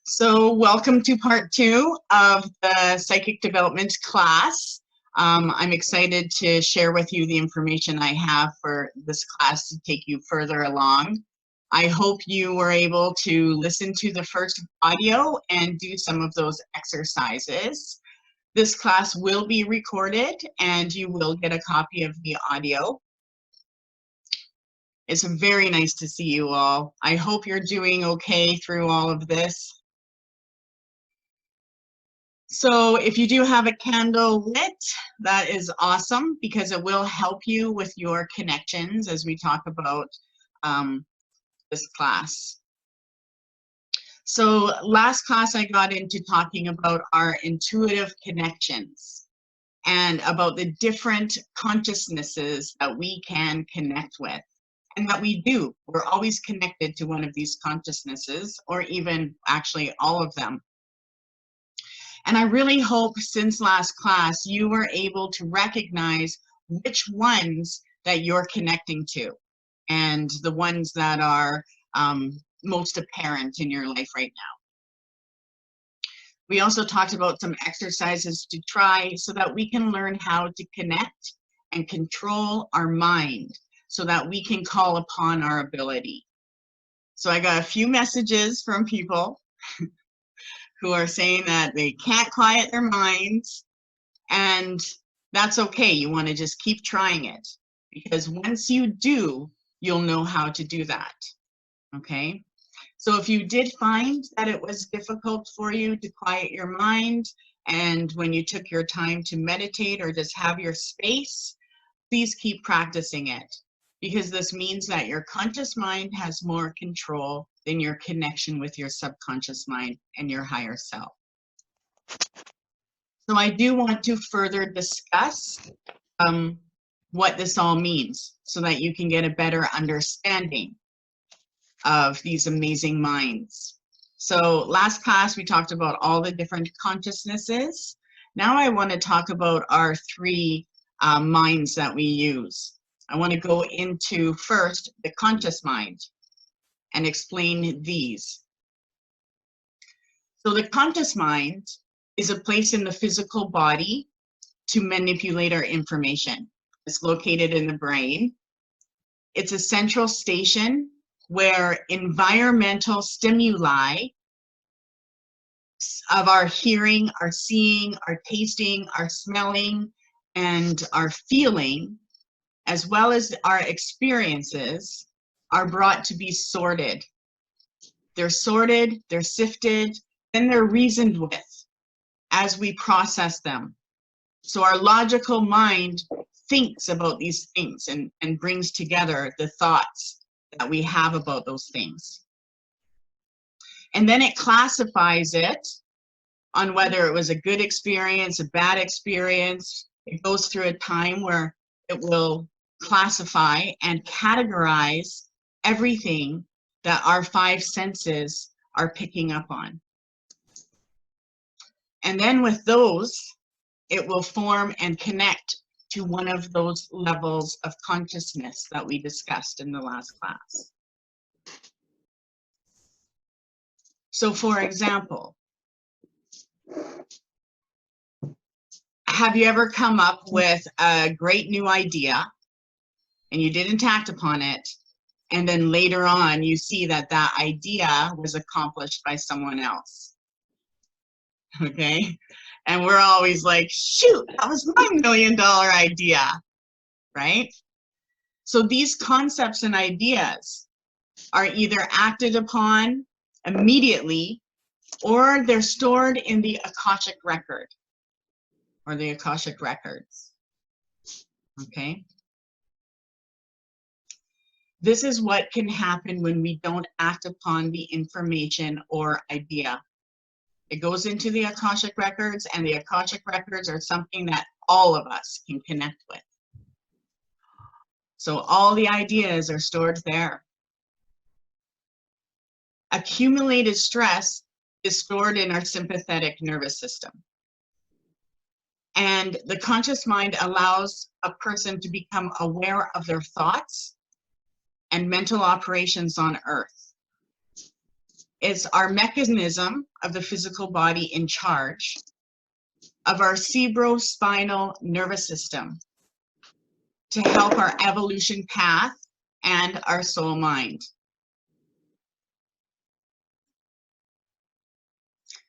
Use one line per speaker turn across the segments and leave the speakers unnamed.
So welcome to part 2 of the psychic development class. I'm excited to share with you the information I have for this class to take you further along. I hope you were able to listen to the first audio and do some of those exercises. This class will be recorded and you will get a copy of the audio. It's very nice to see you all. I hope you're doing okay through all of this. So if you do have a candle lit, that is awesome because it will help you with your connections as we talk about this class. So last class I got into talking about our intuitive connections and about the different consciousnesses that we can connect with and that we do. We're always connected to one of these consciousnesses or even actually all of them. And I really hope since last class, you were able to recognize which ones that you're connecting to and the ones that are most apparent in your life right now. We also talked about some exercises to try so that we can learn how to connect and control our mind so that we can call upon our ability. So I got a few messages from people who are saying that they can't quiet their minds, and that's okay. You want to just keep trying it because once you do, you'll know how to do that. Okay? So if you did find that it was difficult for you to quiet your mind, and when you took your time to meditate or just have your space, please keep practicing it because this means that your conscious mind has more control than your connection with your subconscious mind and your higher self. So I do want to further discuss what this all means so that you can get a better understanding of these amazing minds. So last class we talked about all the different consciousnesses. Now I want to talk about our three minds that we use. I want to go into first the conscious mind and explain these. So the conscious mind is a place in the physical body to manipulate our information. It's located in the brain. It's a central station where environmental stimuli of our hearing, our seeing, our tasting, our smelling, and our feeling, as well as our experiences, are brought to be sorted. They're sorted, they're sifted, then they're reasoned with as we process them. So our logical mind thinks about these things and brings together the thoughts that we have about those things. And then it classifies it on whether it was a good experience, a bad experience. It goes through a time where it will classify and categorize everything that our five senses are picking up on. And then with those, it will form and connect to one of those levels of consciousness that we discussed in the last class. So for example, have you ever come up with a great new idea and you didn't act upon it, and then later on you see that that idea was accomplished by someone else? Okay? And we're always like, shoot, that was my $1 million idea, right? So these concepts and ideas are either acted upon immediately or they're stored in the Akashic record or the Akashic records. Okay? This is what can happen when we don't act upon the information or idea. It goes into the Akashic records, and the Akashic records are something that all of us can connect with. So all the ideas are stored there. Accumulated stress is stored in our sympathetic nervous system. And the conscious mind allows a person to become aware of their thoughts and mental operations on Earth. is our mechanism of the physical body in charge of our cerebrospinal nervous system to help our evolution path and our soul mind.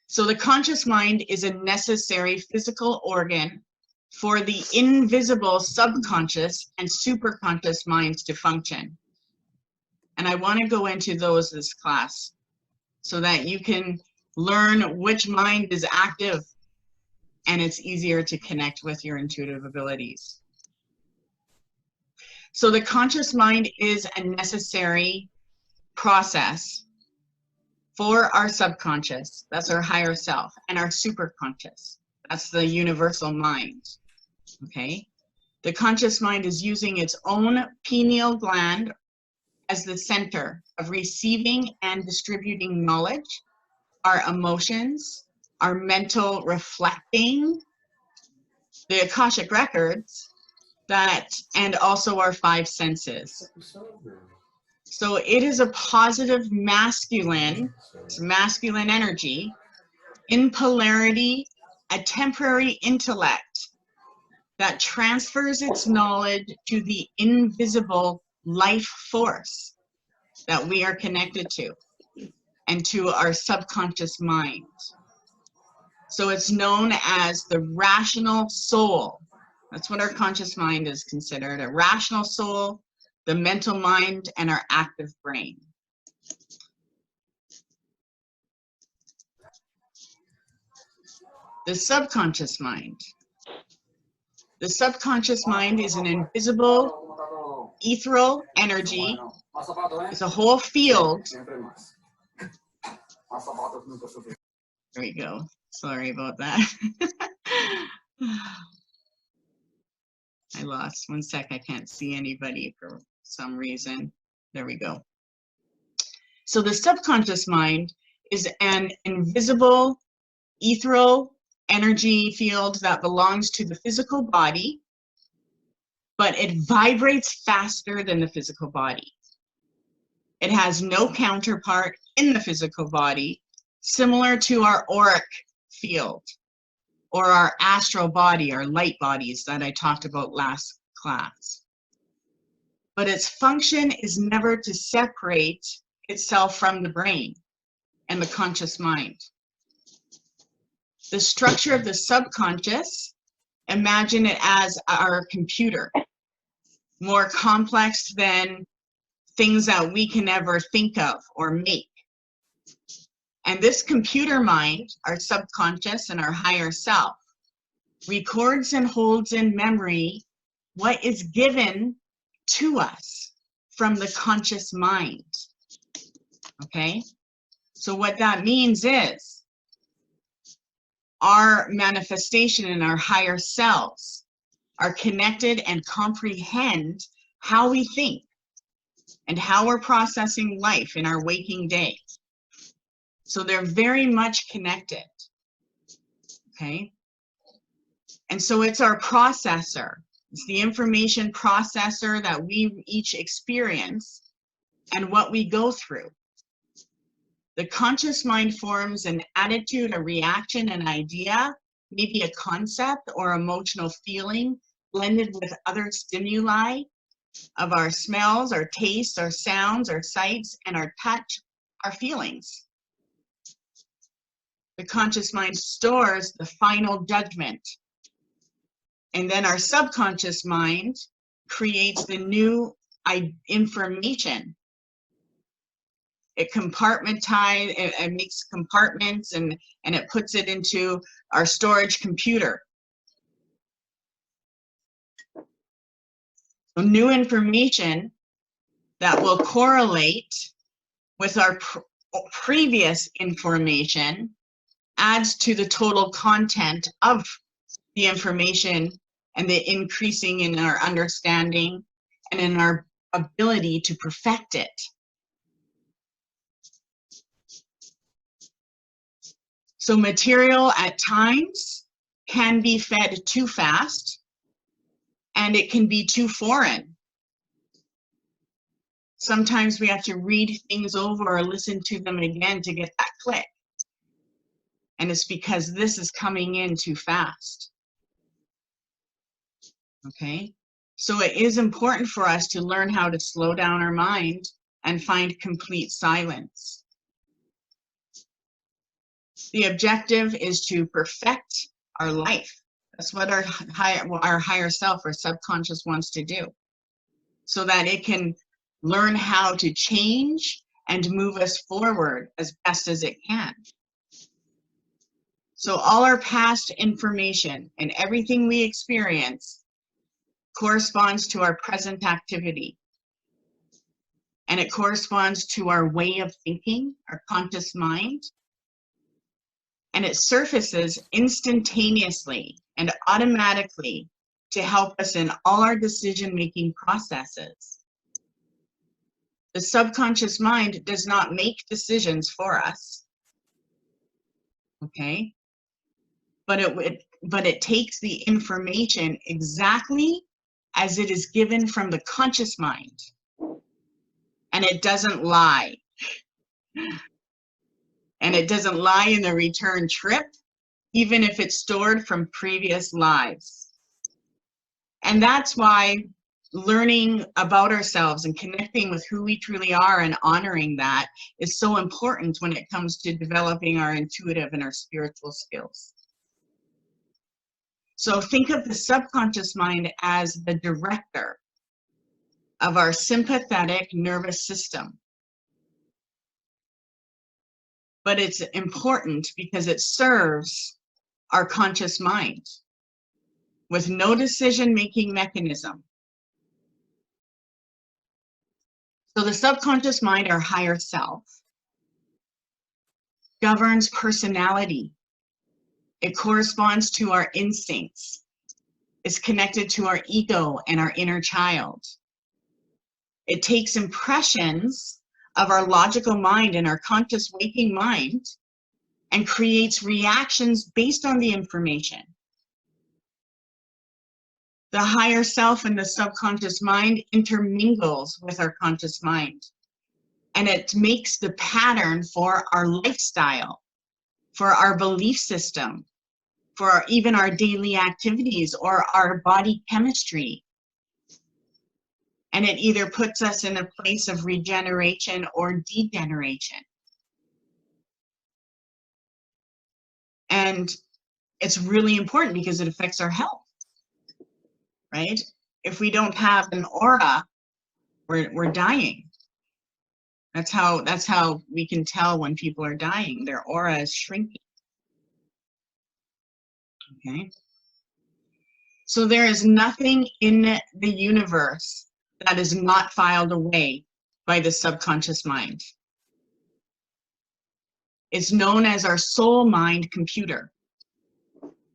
So the conscious mind is a necessary physical organ for the invisible subconscious and superconscious minds to function. And I want to go into those this class so that you can learn which mind is active and it's easier to connect with your intuitive abilities. So the conscious mind is a necessary process for our subconscious, that's our higher self, and our superconscious, that's the universal mind, okay? The conscious mind is using its own pineal gland as the center of receiving and distributing knowledge, our emotions, our mental reflecting, the Akashic records, and also our 5 senses. So it is a positive masculine, it's masculine energy, in polarity, a temporary intellect that transfers its knowledge to the invisible life force that we are connected to and to our subconscious mind. So it's known as the rational soul. That's what our conscious mind is considered, a rational soul, the mental mind, and our active brain. The subconscious mind. The subconscious mind is an invisible, ethereal energy. It's a whole field. There we go. Sorry about that. I lost 1 sec. I can't see anybody for some reason. There we go. So the subconscious mind is an invisible, ethereal energy field that belongs to the physical body, but it vibrates faster than the physical body. It has no counterpart in the physical body, similar to our auric field or our astral body, our light bodies that I talked about last class. But its function is never to separate itself from the brain and the conscious mind. The structure of the subconscious, imagine it as our computer, more complex than things that we can ever think of or make. And this computer mind, our subconscious and our higher self, records and holds in memory what is given to us from the conscious mind. Okay? So what that means is our manifestation and our higher selves are connected and comprehend how we think and how we're processing life in our waking day. So they're very much connected, okay? And so it's our processor. It's the information processor that we each experience and what we go through. The conscious mind forms an attitude, a reaction, an idea, maybe a concept or emotional feeling blended with other stimuli of our smells, our tastes, our sounds, our sights, and our touch, our feelings. The conscious mind stores the final judgment. And then our subconscious mind creates the new information. It compartmentizes, it makes compartments and it puts it into our storage computer. So new information that will correlate with our previous information adds to the total content of the information and the increasing in our understanding and in our ability to perfect it. So material at times can be fed too fast and it can be too foreign. Sometimes we have to read things over or listen to them again to get that click. And it's because this is coming in too fast. Okay? So it is important for us to learn how to slow down our mind and find complete silence. The objective is to perfect our life. That's what our higher self or subconscious wants to do, so that it can learn how to change and move us forward as best as it can. So all our past information and everything we experience corresponds to our present activity. And it corresponds to our way of thinking, our conscious mind. And it surfaces instantaneously and automatically to help us in all our decision-making processes. The subconscious mind does not make decisions for us, okay? But it takes the information exactly as it is given from the conscious mind, and it doesn't lie. And it doesn't lie in the return trip, even if it's stored from previous lives. And that's why learning about ourselves and connecting with who we truly are and honoring that is so important when it comes to developing our intuitive and our spiritual skills. So think of the subconscious mind as the director of our sympathetic nervous system. But it's important because it serves our conscious mind with no decision-making mechanism. So the subconscious mind, our higher self, governs personality. It corresponds to our instincts. It's connected to our ego and our inner child. It takes impressions of our logical mind and our conscious waking mind and creates reactions based on the information. The higher self and the subconscious mind intermingles with our conscious mind, and it makes the pattern for our lifestyle, for our belief system, for even our daily activities or our body chemistry. And it either puts us in a place of regeneration or degeneration. And it's really important because it affects our health, right? If we don't have an aura, we're dying. That's how we can tell when people are dying. Their aura is shrinking. Okay. So there is nothing in the universe that is not filed away by the subconscious mind. It's known as our soul mind computer.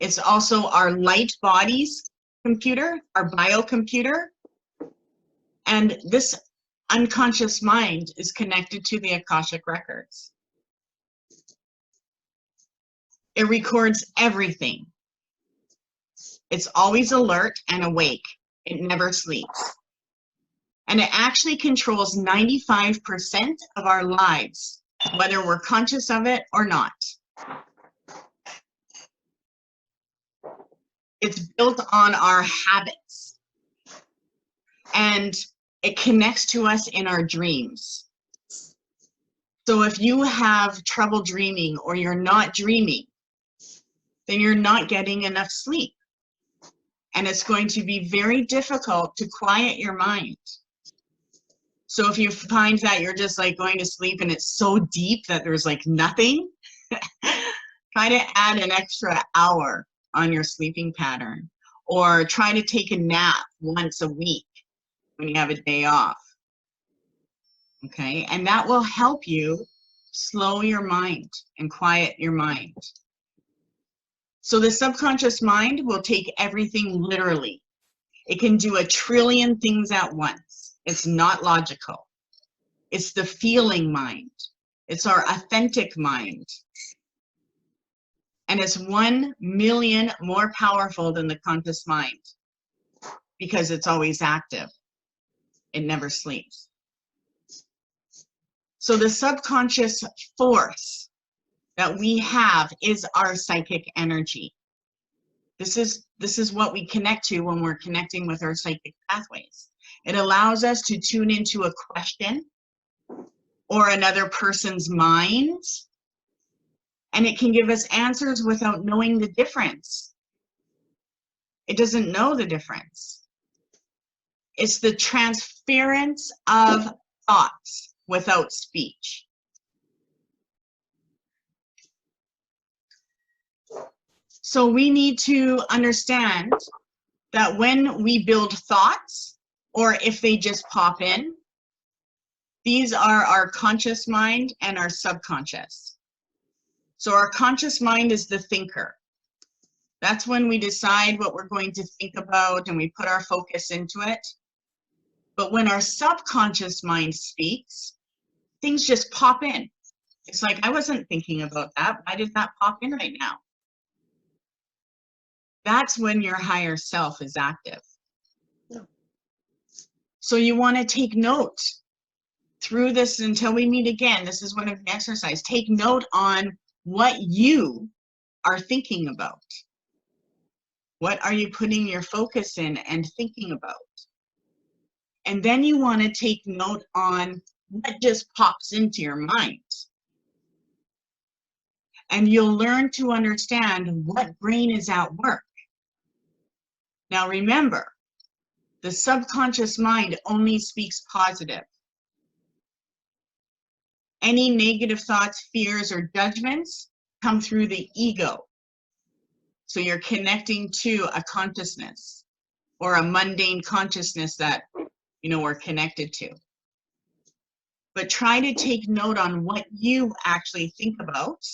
It's also our light bodies computer, our biocomputer. And this unconscious mind is connected to the Akashic records. It records everything. It's always alert and awake. It never sleeps. And it actually controls 95% of our lives, whether we're conscious of it or not. It's built on our habits. And it connects to us in our dreams. So if you have trouble dreaming or you're not dreaming, then you're not getting enough sleep. And it's going to be very difficult to quiet your mind. So if you find that you're just like going to sleep and it's so deep that there's like nothing, try to add an extra hour on your sleeping pattern, or try to take a nap once a week when you have a day off. Okay, and that will help you slow your mind and quiet your mind. So the subconscious mind will take everything literally. It can do 1 trillion things at once. It's not logical. It's the feeling mind. It's our authentic mind. And it's 1 million more powerful than the conscious mind because it's always active. It never sleeps. So the subconscious force that we have is our psychic energy. This is what we connect to when we're connecting with our psychic pathways. It allows us to tune into a question or another person's mind, and it can give us answers without knowing the difference. It doesn't know the difference. It's the transference of thoughts without speech. So we need to understand that when we build thoughts, or if they just pop in, these are our conscious mind and our subconscious. So our conscious mind is the thinker. That's when we decide what we're going to think about and we put our focus into it. But when our subconscious mind speaks, things just pop in. It's like, I wasn't thinking about that. Why did that pop in right now? That's when your higher self is active. Yeah. So you want to take note through this until we meet again. This is one of the exercises. Take note on what you are thinking about. What are you putting your focus in and thinking about? And then you want to take note on what just pops into your mind. And you'll learn to understand what brain is at work. Now remember, the subconscious mind only speaks positive. Any negative thoughts, fears, or judgments come through the ego. So you're connecting to a consciousness or a mundane consciousness that, we're connected to. But try to take note on what you actually think about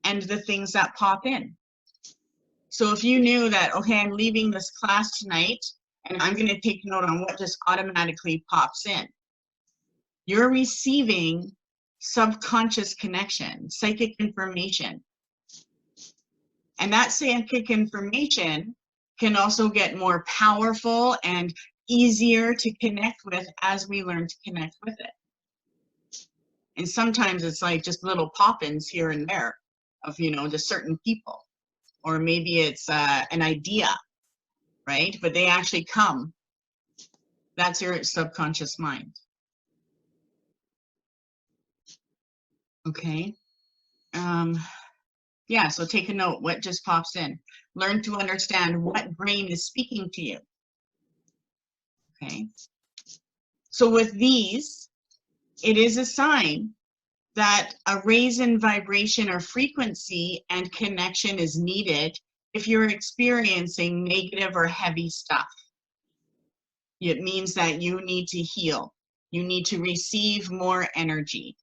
and the things that pop in. So if you knew that, okay, I'm leaving this class tonight and I'm going to take note on what just automatically pops in. You're receiving subconscious connection, psychic information. And that psychic information can also get more powerful and easier to connect with as we learn to connect with it. And sometimes it's like just little pop-ins here and there of, just certain people. Or maybe it's an idea, right? But they actually come. That's your subconscious mind. Okay. Yeah, so take a note, what just pops in. Learn to understand what brain is speaking to you. Okay. So with these, it is a sign that a raise in vibration or frequency and connection is needed if you're experiencing negative or heavy stuff. It means that you need to heal. You need to receive more energy.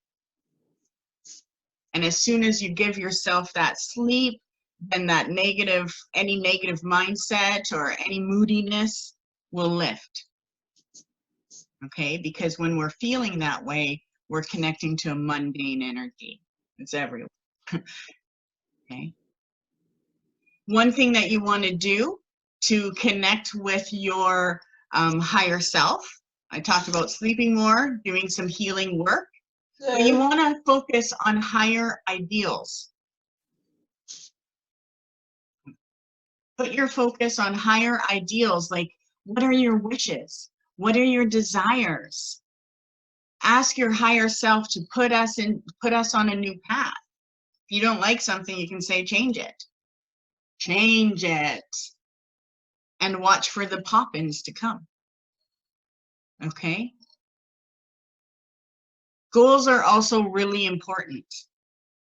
And as soon as you give yourself that sleep, then that any negative mindset or any moodiness will lift. Okay, because when we're feeling that way, we're connecting to a mundane energy. It's everywhere. Okay. One thing that you want to do to connect with your higher self, I talked about sleeping more, doing some healing work. But you want to focus on higher ideals. Put your focus on higher ideals, like what are your wishes? What are your desires? Ask your higher self to put us on a new path. If you don't like something, you can say, change it. Change it. And watch for the pop-ins to come. Okay? Goals are also really important.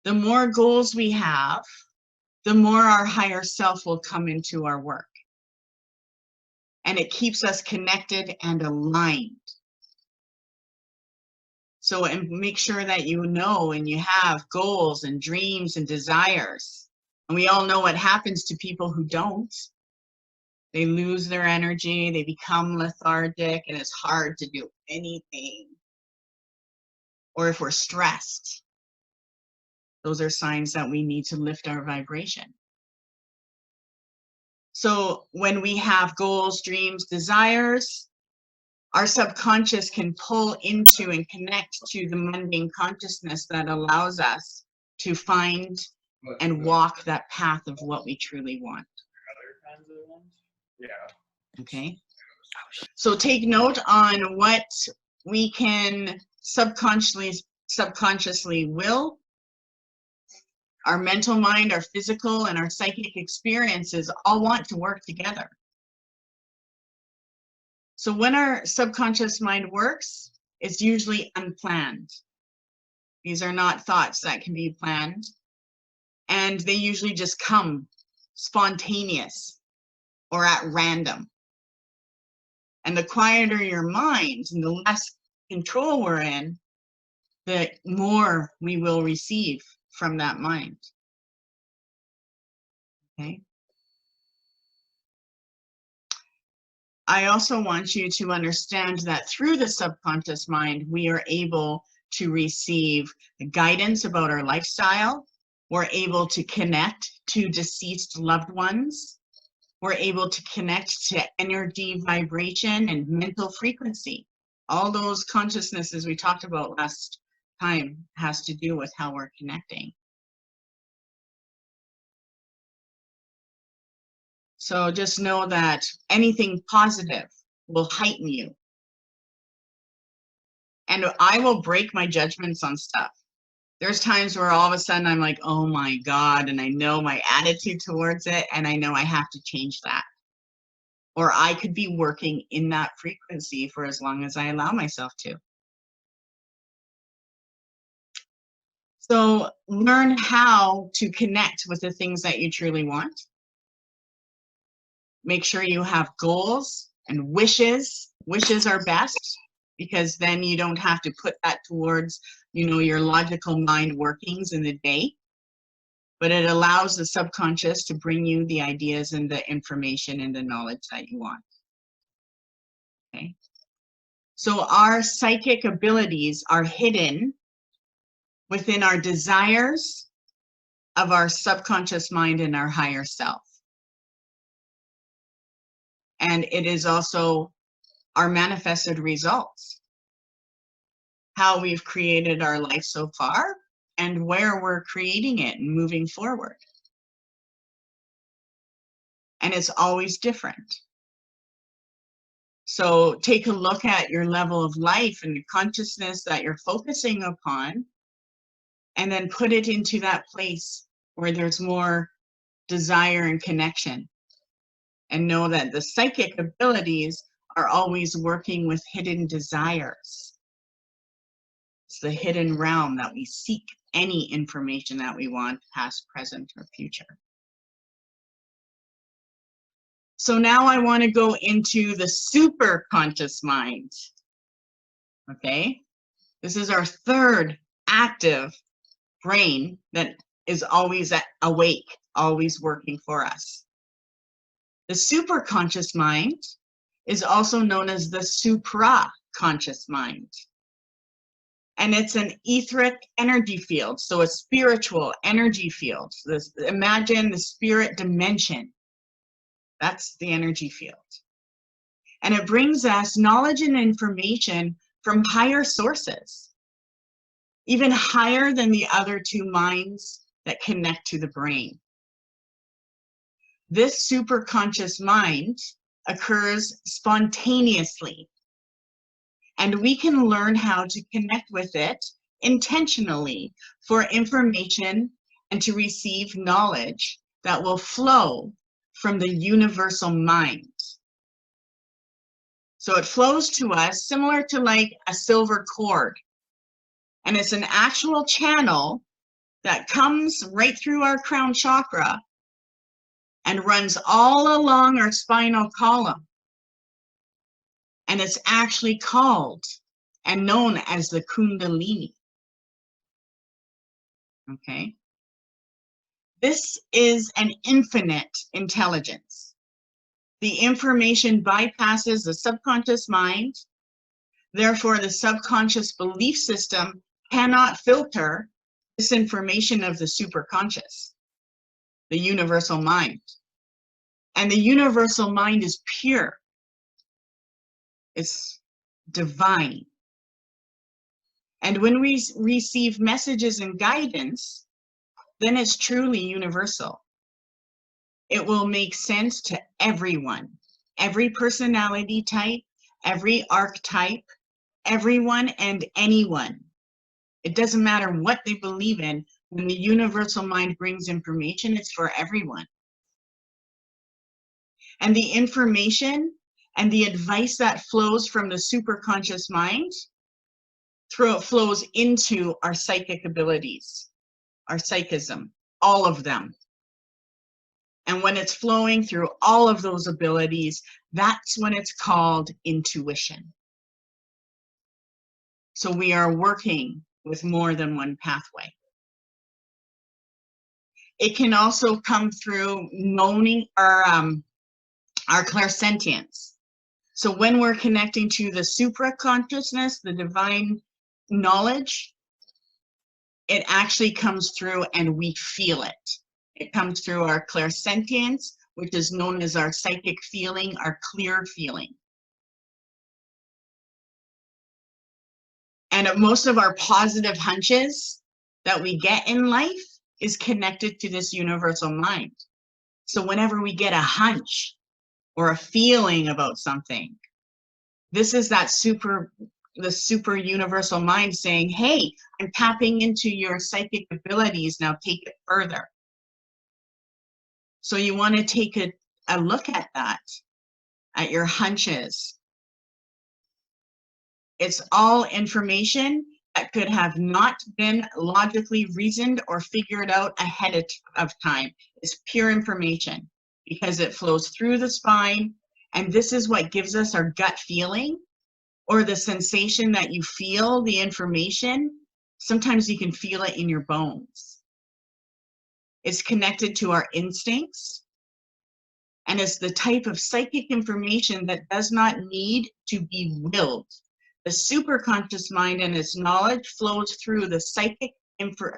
The more goals we have, the more our higher self will come into our work. And it keeps us connected and aligned. So and make sure that you know and you have goals and dreams and desires. And we all know what happens to people who don't. They lose their energy, they become lethargic, and it's hard to do anything. Or if we're stressed, those are signs that we need to lift our vibration. So when we have goals, dreams, desires, Our subconscious can pull into and connect to the mundane consciousness that allows us to find and walk that path of what we truly want. Okay. So take note on what we can subconsciously will. Our mental mind, our physical, and our psychic experiences all want to work together. So when our subconscious mind works, it's usually unplanned. These are not thoughts that can be planned. And they usually just come spontaneous or at random. And the quieter your mind and the less control we're in, the more we will receive from that mind. Okay. I also want you to understand that through the subconscious mind, we are able to receive guidance about our lifestyle. We're able to connect to deceased loved ones. We're able to connect to energy, vibration, and mental frequency. All those consciousnesses we talked about last time has to do with how we're connecting. So just know that anything positive will heighten you. And I will break my judgments on stuff. There's times where all of a sudden I'm like, oh my God, and I know my attitude towards it, and I know I have to change that. Or I could be working in that frequency for as long as I allow myself to. So learn how to connect with the things that you truly want. Make sure you have goals and wishes. Wishes are best because then you don't have to put that towards, your logical mind workings in the day. But it allows the subconscious to bring you the ideas and the information and the knowledge that you want. Okay. So our psychic abilities are hidden within our desires of our subconscious mind and our higher self. And it is also our manifested results, how we've created our life so far and where we're creating it and moving forward. And it's always different. So take a look at your level of life and the consciousness that you're focusing upon, and then put it into that place where there's more desire and connection. And know that the psychic abilities are always working with hidden desires. It's the hidden realm that we seek any information that we want, past, present, or future. So now I want to go into the super conscious mind. Okay, this is our third active brain that is always awake, always working for us. The super conscious mind is also known as the supra-conscious mind. And it's an etheric energy field, so a spiritual energy field. Imagine the spirit dimension. That's the energy field. And it brings us knowledge and information from higher sources, even higher than the other two minds that connect to the brain. This superconscious mind occurs spontaneously, and we can learn how to connect with it intentionally for information and to receive knowledge that will flow from the universal mind. So it flows to us similar to like a silver cord. And it's an actual channel that comes right through our crown chakra and runs all along our spinal column. And it's actually called and known as the Kundalini. Okay. This is an infinite intelligence. The information bypasses the subconscious mind. Therefore, the subconscious belief system cannot filter this information of the superconscious, the universal mind. And the universal mind is pure. It's divine. And when we receive messages and guidance, then it's truly universal. It will make sense to everyone, every personality type, every archetype, everyone and anyone. It doesn't matter what they believe in. When the universal mind brings information, it's for everyone. And the information and the advice that flows from the superconscious mind flows into our psychic abilities, our psychism, all of them. And when it's flowing through all of those abilities, that's when it's called intuition. So we are working with more than one pathway. It can also come through knowing our clairsentience. So when we're connecting to the supraconsciousness, the divine knowledge, it actually comes through and we feel it. It comes through our clairsentience, which is known as our psychic feeling, our clear feeling. And most of our positive hunches that we get in life is connected to this universal mind. So whenever we get a hunch or a feeling about something, this is that the super universal mind saying, hey, I'm tapping into your psychic abilities, now take it further. So you want to take a look at that, at your hunches. It's all information that could have not been logically reasoned or figured out ahead of time. It's pure information because it flows through the spine, and this is what gives us our gut feeling or the sensation that you feel the information. Sometimes you can feel it in your bones. It's connected to our instincts, and it's the type of psychic information that does not need to be willed. The superconscious mind and its knowledge flows through the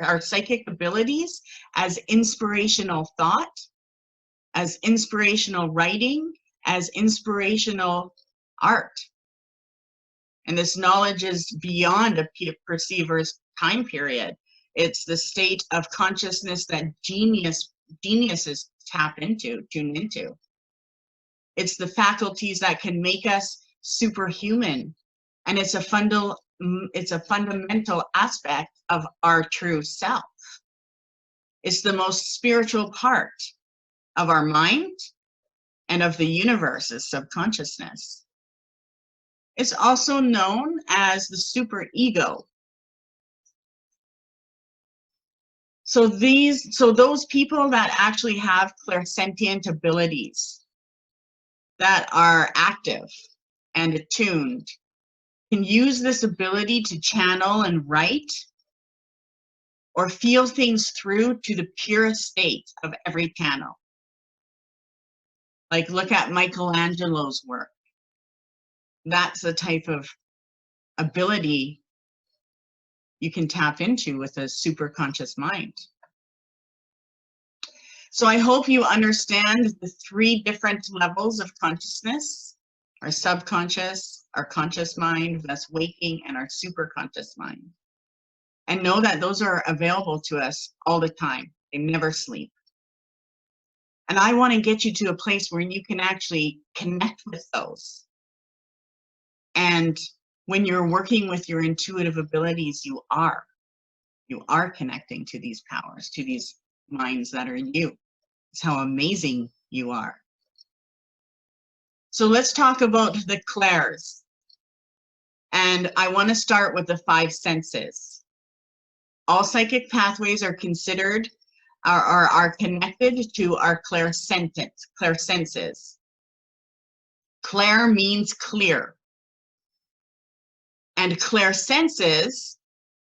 our psychic abilities as inspirational thought, as inspirational writing, as inspirational art. And this knowledge is beyond a perceiver's time period. It's the state of consciousness that geniuses tune into. It's the faculties that can make us superhuman. And it's a fundamental aspect of our true self. It's the most spiritual part of our mind and of the universe's subconsciousness. It's also known as the superego. So those people that actually have clairsentient abilities that are active and attuned can use this ability to channel and write or feel things through to the purest state of every channel. Like look at Michelangelo's work. That's the type of ability you can tap into with a superconscious mind. So I hope you understand the 3 different levels of consciousness: our subconscious, our conscious mind that's waking, and our superconscious mind. And know that those are available to us all the time. They never sleep. And I want to get you to a place where you can actually connect with those. And when you're working with your intuitive abilities, you are connecting to these powers, to these minds that are in you. It's how amazing you are. So let's talk about the clairs. And I want to start with the 5 senses. All psychic pathways are considered, are connected to our clairsenses. Clair means clear. And clairsenses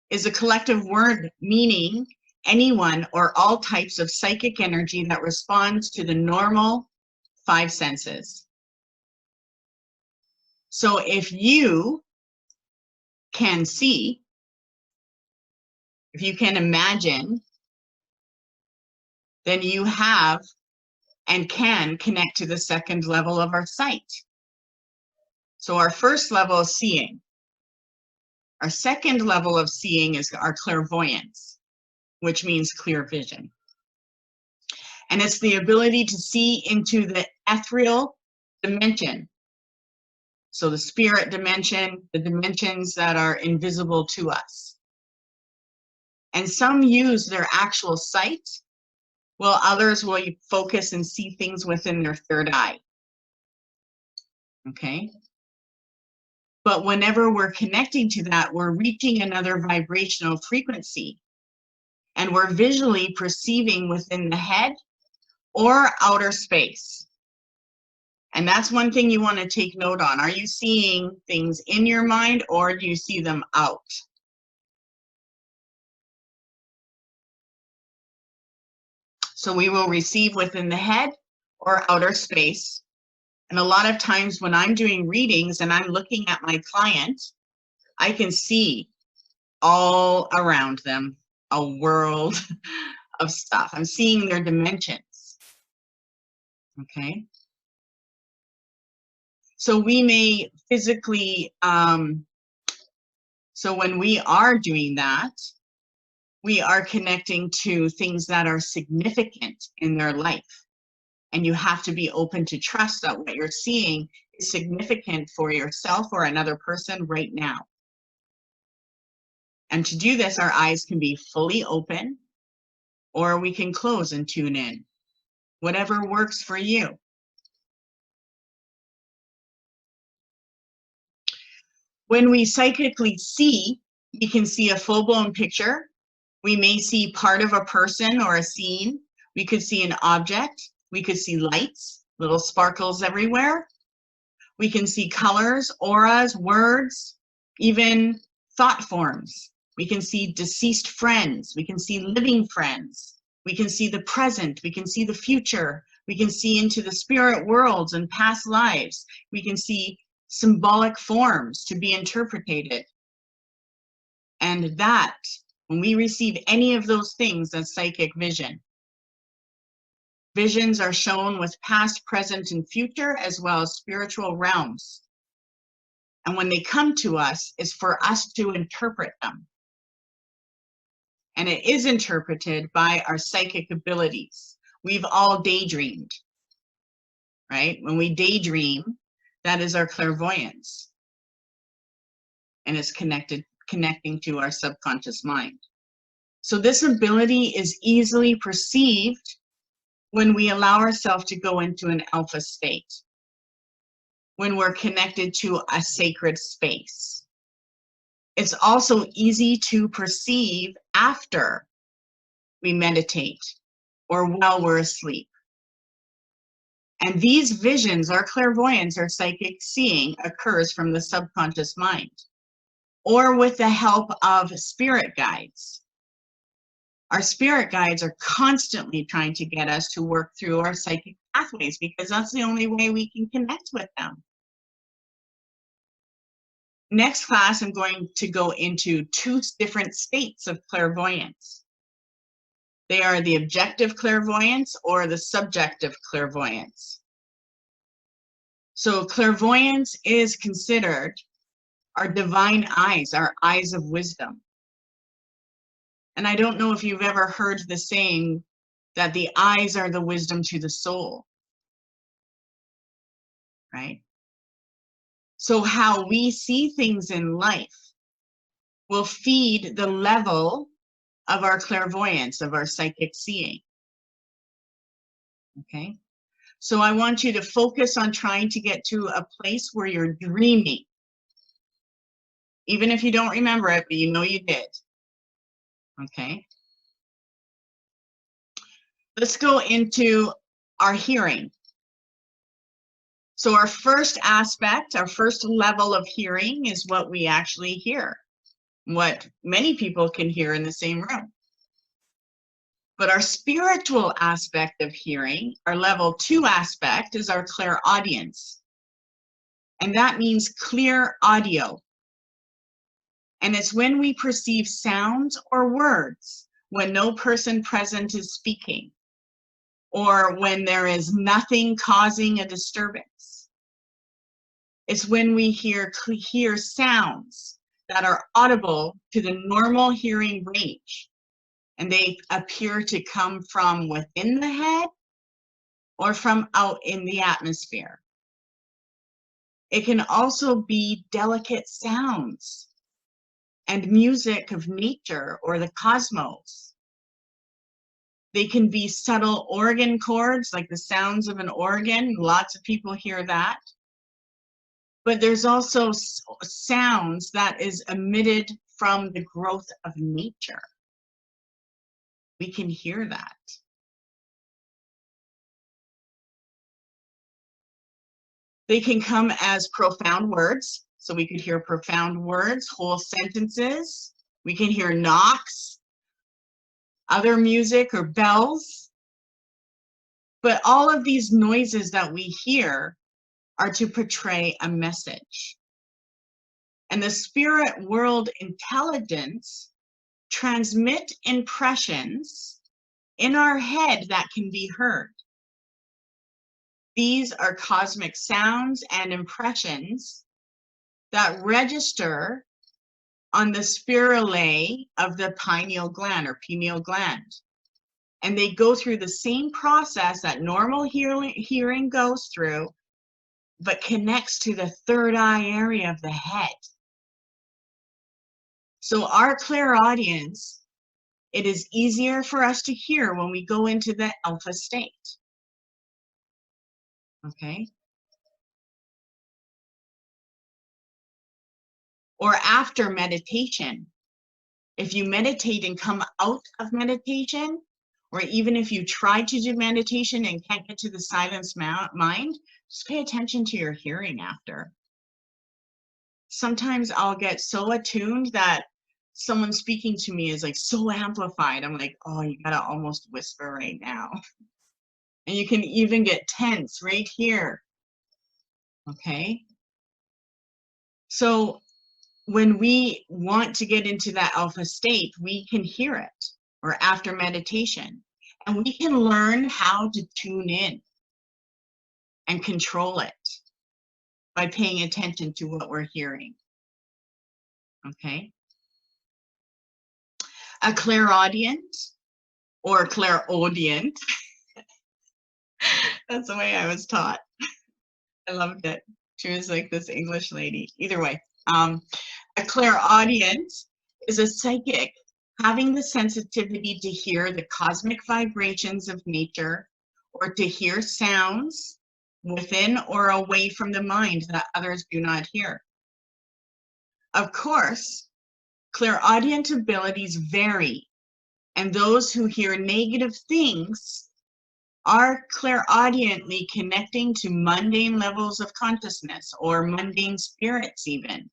is a collective word meaning anyone or all types of psychic energy that responds to the normal 5 senses. So if you can see, if you can imagine, then you have and can connect to the 2nd level of our sight. So our first level is seeing. Our second level of seeing is our clairvoyance, which means clear vision. And it's the ability to see into the ethereal dimension. So the spirit dimension, the dimensions that are invisible to us. And some use their actual sight, while others will focus and see things within their third eye. Okay? But whenever we're connecting to that, we're reaching another vibrational frequency. And we're visually perceiving within the head or outer space. And that's one thing you want to take note on. Are you seeing things in your mind, or do you see them out? So we will receive within the head or outer space. And a lot of times when I'm doing readings and I'm looking at my client, I can see all around them a world of stuff. I'm seeing their dimensions. Okay. So we may physically, so when we are doing that, we are connecting to things that are significant in their life. And you have to be open to trust that what you're seeing is significant for yourself or another person right now. And to do this, our eyes can be fully open, or we can close and tune in. Whatever works for you. When we psychically see, we can see a full-blown picture. We may see part of a person or a scene. We could see an object. We could see lights, little sparkles everywhere. We can see colors, auras, words, even thought forms. We can see deceased friends. We can see living friends. We can see the present. We can see the future. We can see into the spirit worlds and past lives. We can see symbolic forms to be interpreted. And that, when we receive any of those things, that's psychic vision. Visions are shown with past, present, and future, as well as spiritual realms. And when they come to us, it's for us to interpret them. And it is interpreted by our psychic abilities. We've all daydreamed, right? When we daydream, that is our clairvoyance. And it's connecting to our subconscious mind. So this ability is easily perceived when we allow ourselves to go into an alpha state, when we're connected to a sacred space. It's also easy to perceive after we meditate or while we're asleep. And these visions, our clairvoyance, our psychic seeing, occurs from the subconscious mind or with the help of spirit guides. Our spirit guides are constantly trying to get us to work through our psychic pathways because that's the only way we can connect with them. Next class, I'm going to go into two different states of clairvoyance. They are the objective clairvoyance or the subjective clairvoyance. So clairvoyance is considered our divine eyes, our eyes of wisdom. And I don't know if you've ever heard the saying that the eyes are the wisdom to the soul, right? So how we see things in life will feed the level of our clairvoyance, of our psychic seeing, okay? So I want you to focus on trying to get to a place where you're dreaming, even if you don't remember it, but you know you did, okay? Let's go into our hearing. So our first aspect, our first level of hearing is what we actually hear, what many people can hear in the same room. But our spiritual aspect of hearing, our level 2 aspect, is our clairaudience. And that means clear audio. And it's when we perceive sounds or words when no person present is speaking, or when there is nothing causing a disturbance. It's when we hear sounds that are audible to the normal hearing range, and they appear to come from within the head or from out in the atmosphere. It can also be delicate sounds and music of nature or the cosmos. They can be subtle organ chords, like the sounds of an organ. Lots of people hear that. But there's also sounds that is emitted from the growth of nature. We can hear that. They can come as profound words. So we could hear profound words, whole sentences. We can hear knocks, other music or bells. But all of these noises that we hear are to portray a message. And the spirit world intelligence transmit impressions in our head that can be heard. These are cosmic sounds and impressions that register on the spirale of the pineal gland or pineal gland. And they go through the same process that normal hearing goes through, but connects to the third eye area of the head. So our clairaudience, it is easier for us to hear when we go into the alpha state. Okay? Or after meditation. If you meditate and come out of meditation, or even if you try to do meditation and can't get to the silence mind, just pay attention to your hearing after. Sometimes I'll get so attuned that someone speaking to me is like so amplified. I'm like, oh, you gotta almost whisper right now. And you can even get tense right here. Okay? So when we want to get into that alpha state, we can hear it, or after meditation. And we can learn how to tune in and control it by paying attention to what we're hearing. Okay? A clairaudient or clairaudient, that's the way I was taught. I loved it. She was like this English lady. Either way, a clairaudient is a psychic having the sensitivity to hear the cosmic vibrations of nature or to hear sounds within or away from the mind that others do not hear. Of course, clairaudient abilities vary, and those who hear negative things are clairaudiently connecting to mundane levels of consciousness or mundane spirits even.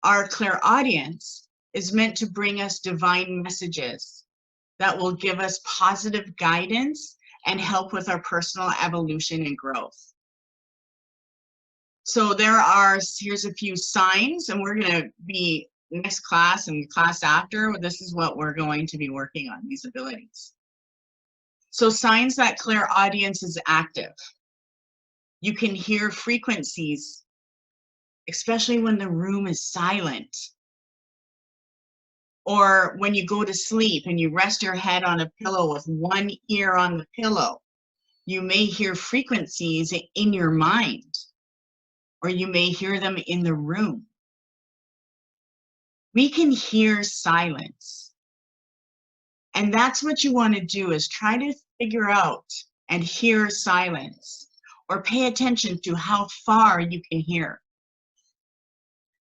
Our clairaudience is meant to bring us divine messages that will give us positive guidance and help with our personal evolution and growth. So here's a few signs, and we're going to be next class and the class after, this is what we're going to be working on, these abilities. So signs that clairaudience is active. You can hear frequencies, especially when the room is silent. Or when you go to sleep and you rest your head on a pillow with one ear on the pillow, you may hear frequencies in your mind, or you may hear them in the room. We can hear silence. And that's what you want to do, is try to figure out and hear silence, or pay attention to how far you can hear.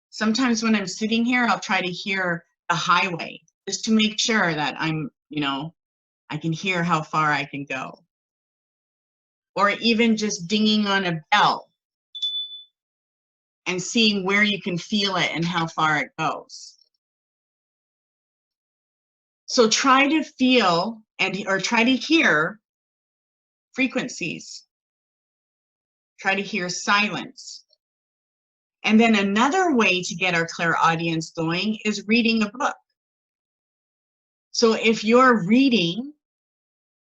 Sometimes when I'm sitting here, I'll try to hear the highway just to make sure that I'm, I can hear how far I can go. Or even just dinging on a bell and seeing where you can feel it and how far it goes. So try to feel or try to hear frequencies. Try to hear silence. And then another way to get our clairaudience going is reading a book. So if you're reading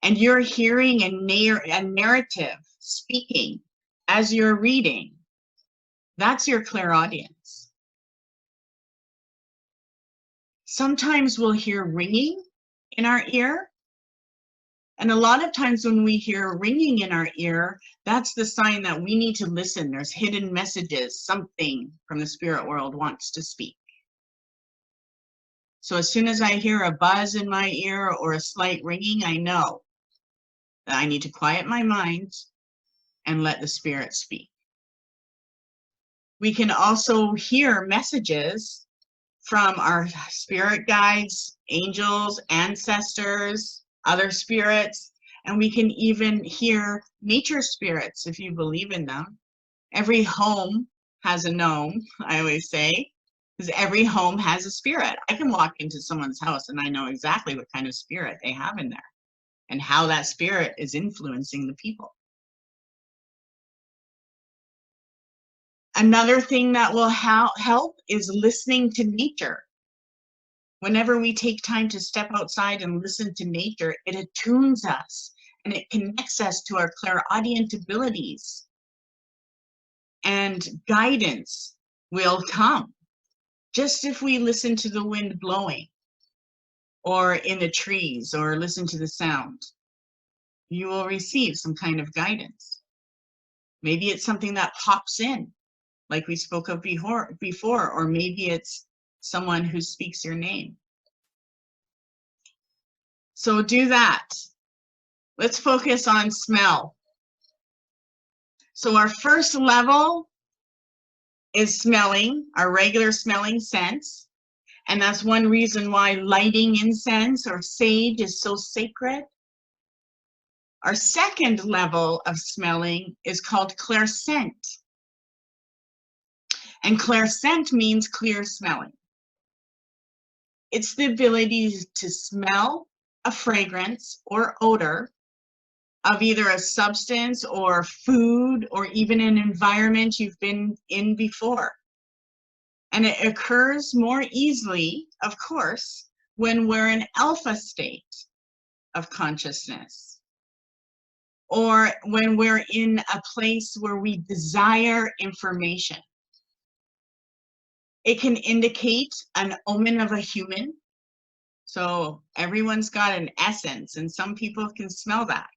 and you're hearing a narrative speaking as you're reading, That's your clairaudience. Sometimes we'll hear ringing in our ear. And a lot of times when we hear ringing in our ear, that's the sign that we need to listen. There's hidden messages, something from the spirit world wants to speak. So as soon as I hear a buzz in my ear or a slight ringing, I know that I need to quiet my mind and let the spirit speak. We can also hear messages from our spirit guides, angels, ancestors, other spirits, and we can even hear nature spirits if you believe in them. Every home has a gnome, I always say, because every home has a spirit. I can walk into someone's house and I know exactly what kind of spirit they have in there and how that spirit is influencing the people. Another thing that will help is listening to nature. Whenever we take time to step outside and listen to nature, it attunes us and it connects us to our clairaudient abilities. And guidance will come just if we listen to the wind blowing or in the trees or listen to the sound. You will receive some kind of guidance. Maybe it's something that pops in, like we spoke of before, or maybe it's someone who speaks your name. So do that. Let's focus on smell. So our first level is smelling, our regular smelling sense. And that's one reason why lighting incense or sage is so sacred. Our second level of smelling is called clairscent. And clairscent means clear smelling. It's the ability to smell a fragrance or odor of either a substance or food or even an environment you've been in before. And it occurs more easily, of course, when we're in alpha state of consciousness, or when we're in a place where we desire information. It can indicate an omen of a human. So everyone's got an essence, and some people can smell that.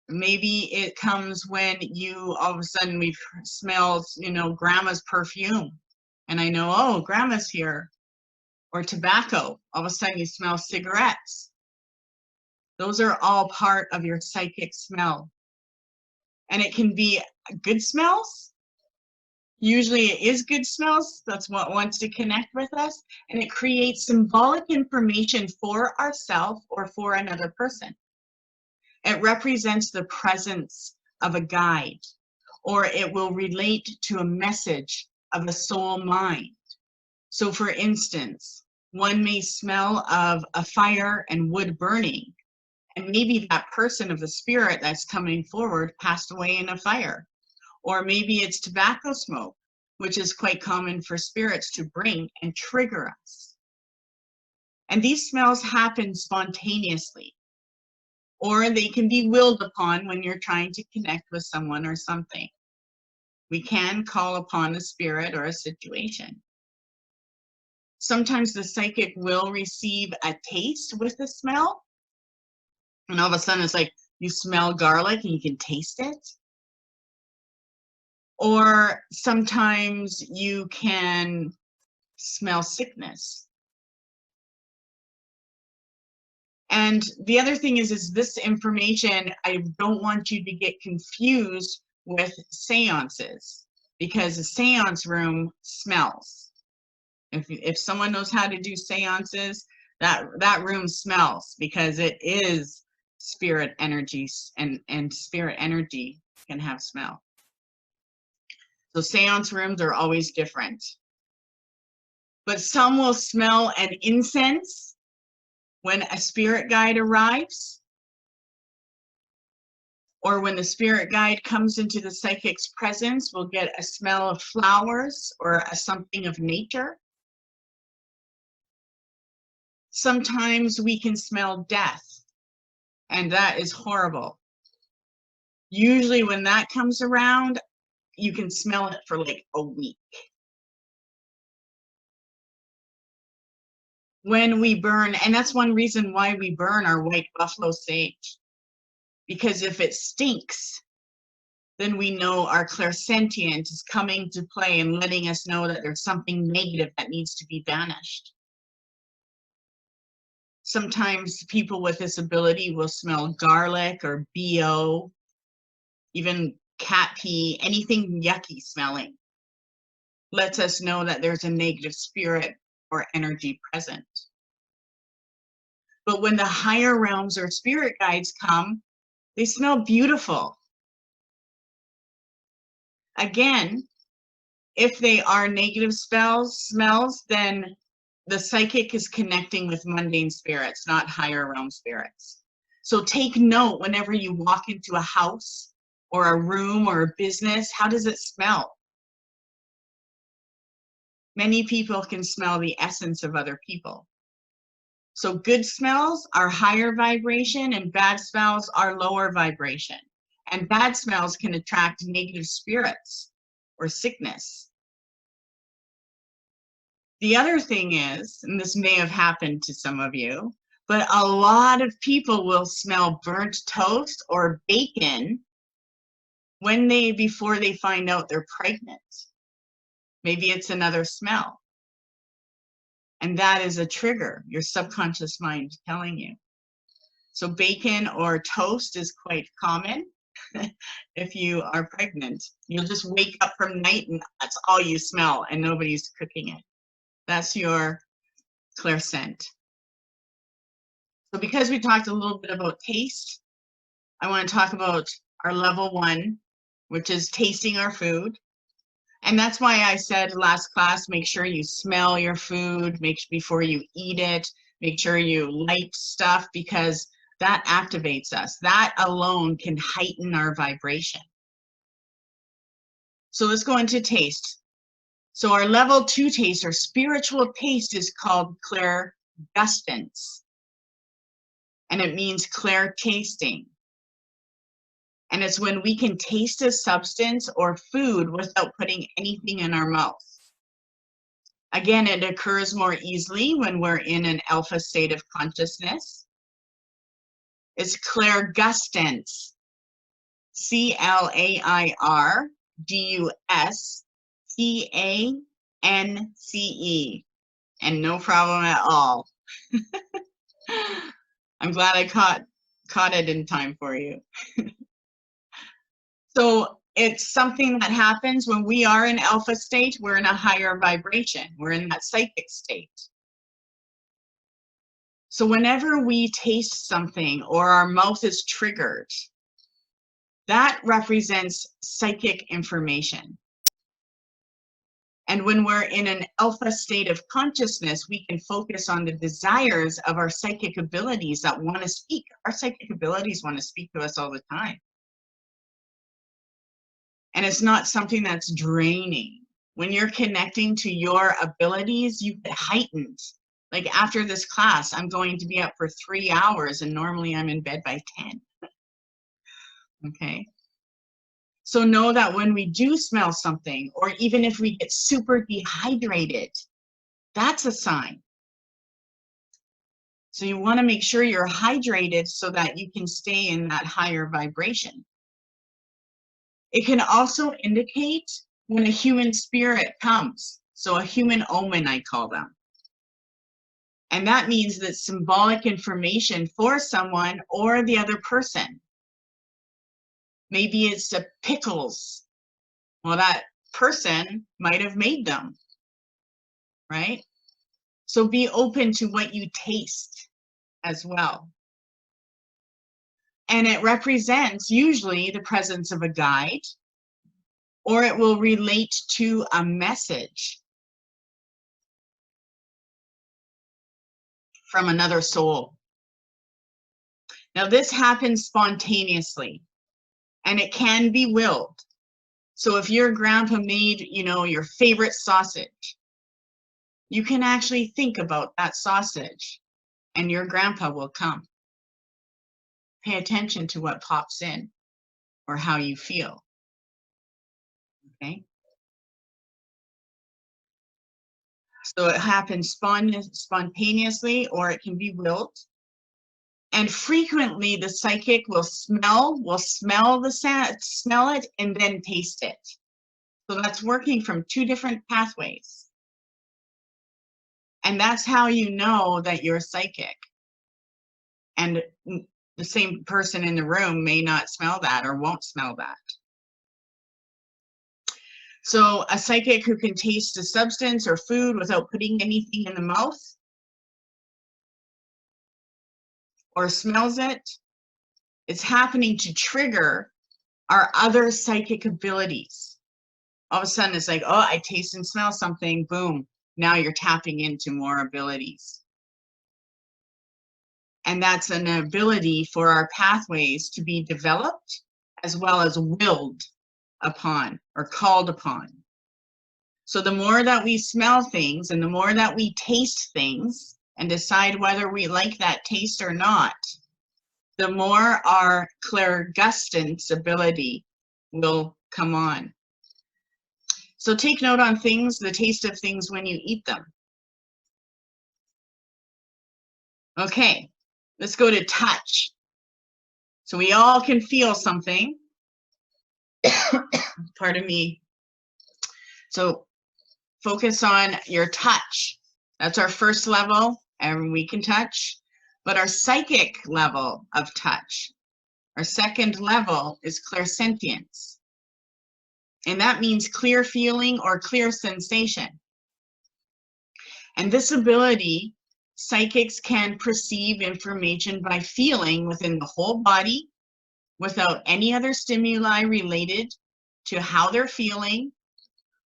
Maybe it comes when you all of a sudden we've smelled, grandma's perfume. And I know, oh, grandma's here. Or tobacco. All of a sudden you smell cigarettes. Those are all part of your psychic smell. And it can be good smells. Usually it is good smells. That's what wants to connect with us. And it creates symbolic information for ourselves or for another person. It represents the presence of a guide, or it will relate to a message of a soul mind. So for instance, one may smell of a fire and wood burning, and maybe that person of the spirit that's coming forward passed away in a fire. Or maybe it's tobacco smoke, which is quite common for spirits to bring and trigger us. And these smells happen spontaneously, or they can be willed upon when you're trying to connect with someone or something. We can call upon a spirit or a situation. Sometimes the psychic will receive a taste with the smell, and all of a sudden it's like you smell garlic and you can taste it. Or sometimes you can smell sickness. And the other thing is this information, I don't want you to get confused with seances, because a seance room smells. If someone knows how to do seances, that room smells, because it is spirit energies, and spirit energy can have smell. So seance rooms are always different. But some will smell an incense when a spirit guide arrives, or when the spirit guide comes into the psychic's presence, we'll get a smell of flowers or something of nature. Sometimes we can smell death, and that is horrible. Usually when that comes around, you can smell it for like a week. When we burn, and that's one reason why we burn our white buffalo sage, because if it stinks, then we know our clairsentient is coming to play and letting us know that there's something negative that needs to be banished. Sometimes people with this ability will smell garlic or BO, even cat pee, anything yucky smelling. Lets us know that there's a negative spirit or energy present. But when the higher realms or spirit guides come, they smell beautiful. Again, if they are negative smells, then the psychic is connecting with mundane spirits, not higher realm spirits. So take note whenever you walk into a house or a room or a business, how does it smell? Many people can smell the essence of other people. So good smells are higher vibration and bad smells are lower vibration. And bad smells can attract negative spirits or sickness. The other thing is, and this may have happened to some of you, but a lot of people will smell burnt toast or bacon before they find out they're pregnant. Maybe it's another smell. And that is a trigger, your subconscious mind telling you. So bacon or toast is quite common if you are pregnant. You'll just wake up from night and that's all you smell and nobody's cooking it. That's your clairsent. So because we talked a little bit about taste, I want to talk about our level 1, which is tasting our food. And that's why I said last class, make sure you smell your food, before you eat it, make sure you light stuff, because that activates us. That alone can heighten our vibration. So let's go into taste. So our level 2 taste, or spiritual taste, is called clairgustance. And it means clair tasting. And it's when we can taste a substance or food without putting anything in our mouth. Again, it occurs more easily when we're in an alpha state of consciousness. It's clairgustance. CLAIRGUSTANCE. And no problem at all. I'm glad I caught it in time for you. So it's something that happens when we are in alpha state, we're in a higher vibration. We're in that psychic state. So whenever we taste something or our mouth is triggered, that represents psychic information. And when we're in an alpha state of consciousness, we can focus on the desires of our psychic abilities that want to speak. Our psychic abilities want to speak to us all the time. And it's not something that's draining. When you're connecting to your abilities, you get heightened. Like after this class, I'm going to be up for 3 hours and normally I'm in bed by 10. Okay. So know that when we do smell something, or even if we get super dehydrated, that's a sign. So you want to make sure you're hydrated so that you can stay in that higher vibration. It can also indicate when a human spirit comes. So a human omen, I call them. And that means that symbolic information for someone or the other person. Maybe it's the pickles. Well, that person might have made them, right? So be open to what you taste as well. And it represents usually the presence of a guide, or it will relate to a message from another soul. Now, this happens spontaneously, and it can be willed. So if your grandpa made, your favorite sausage, you can actually think about that sausage, and your grandpa will come. Pay attention to what pops in or how you feel. Okay. So it happens spontaneously, or it can be willed. And frequently the psychic will smell it and then taste it. So that's working from two different pathways. And that's how you know that you're psychic. And the same person in the room may not smell that or won't smell that. So a psychic who can taste a substance or food without putting anything in the mouth or smells it, it's happening to trigger our other psychic abilities. All of a sudden it's like, oh, I taste and smell something, boom. Now you're tapping into more abilities. And that's an ability for our pathways to be developed as well as willed upon or called upon. So the more that we smell things and the more that we taste things and decide whether we like that taste or not, the more our clairgustance ability will come on. So take note on things, the taste of things when you eat them. Okay, let's go to touch. So we all can feel something. Pardon me. So focus on your touch. That's our first level, and we can touch. But our psychic level of touch, our second level, is clairsentience. And that means clear feeling or clear sensation. And this ability, psychics can perceive information by feeling within the whole body without any other stimuli related to how they're feeling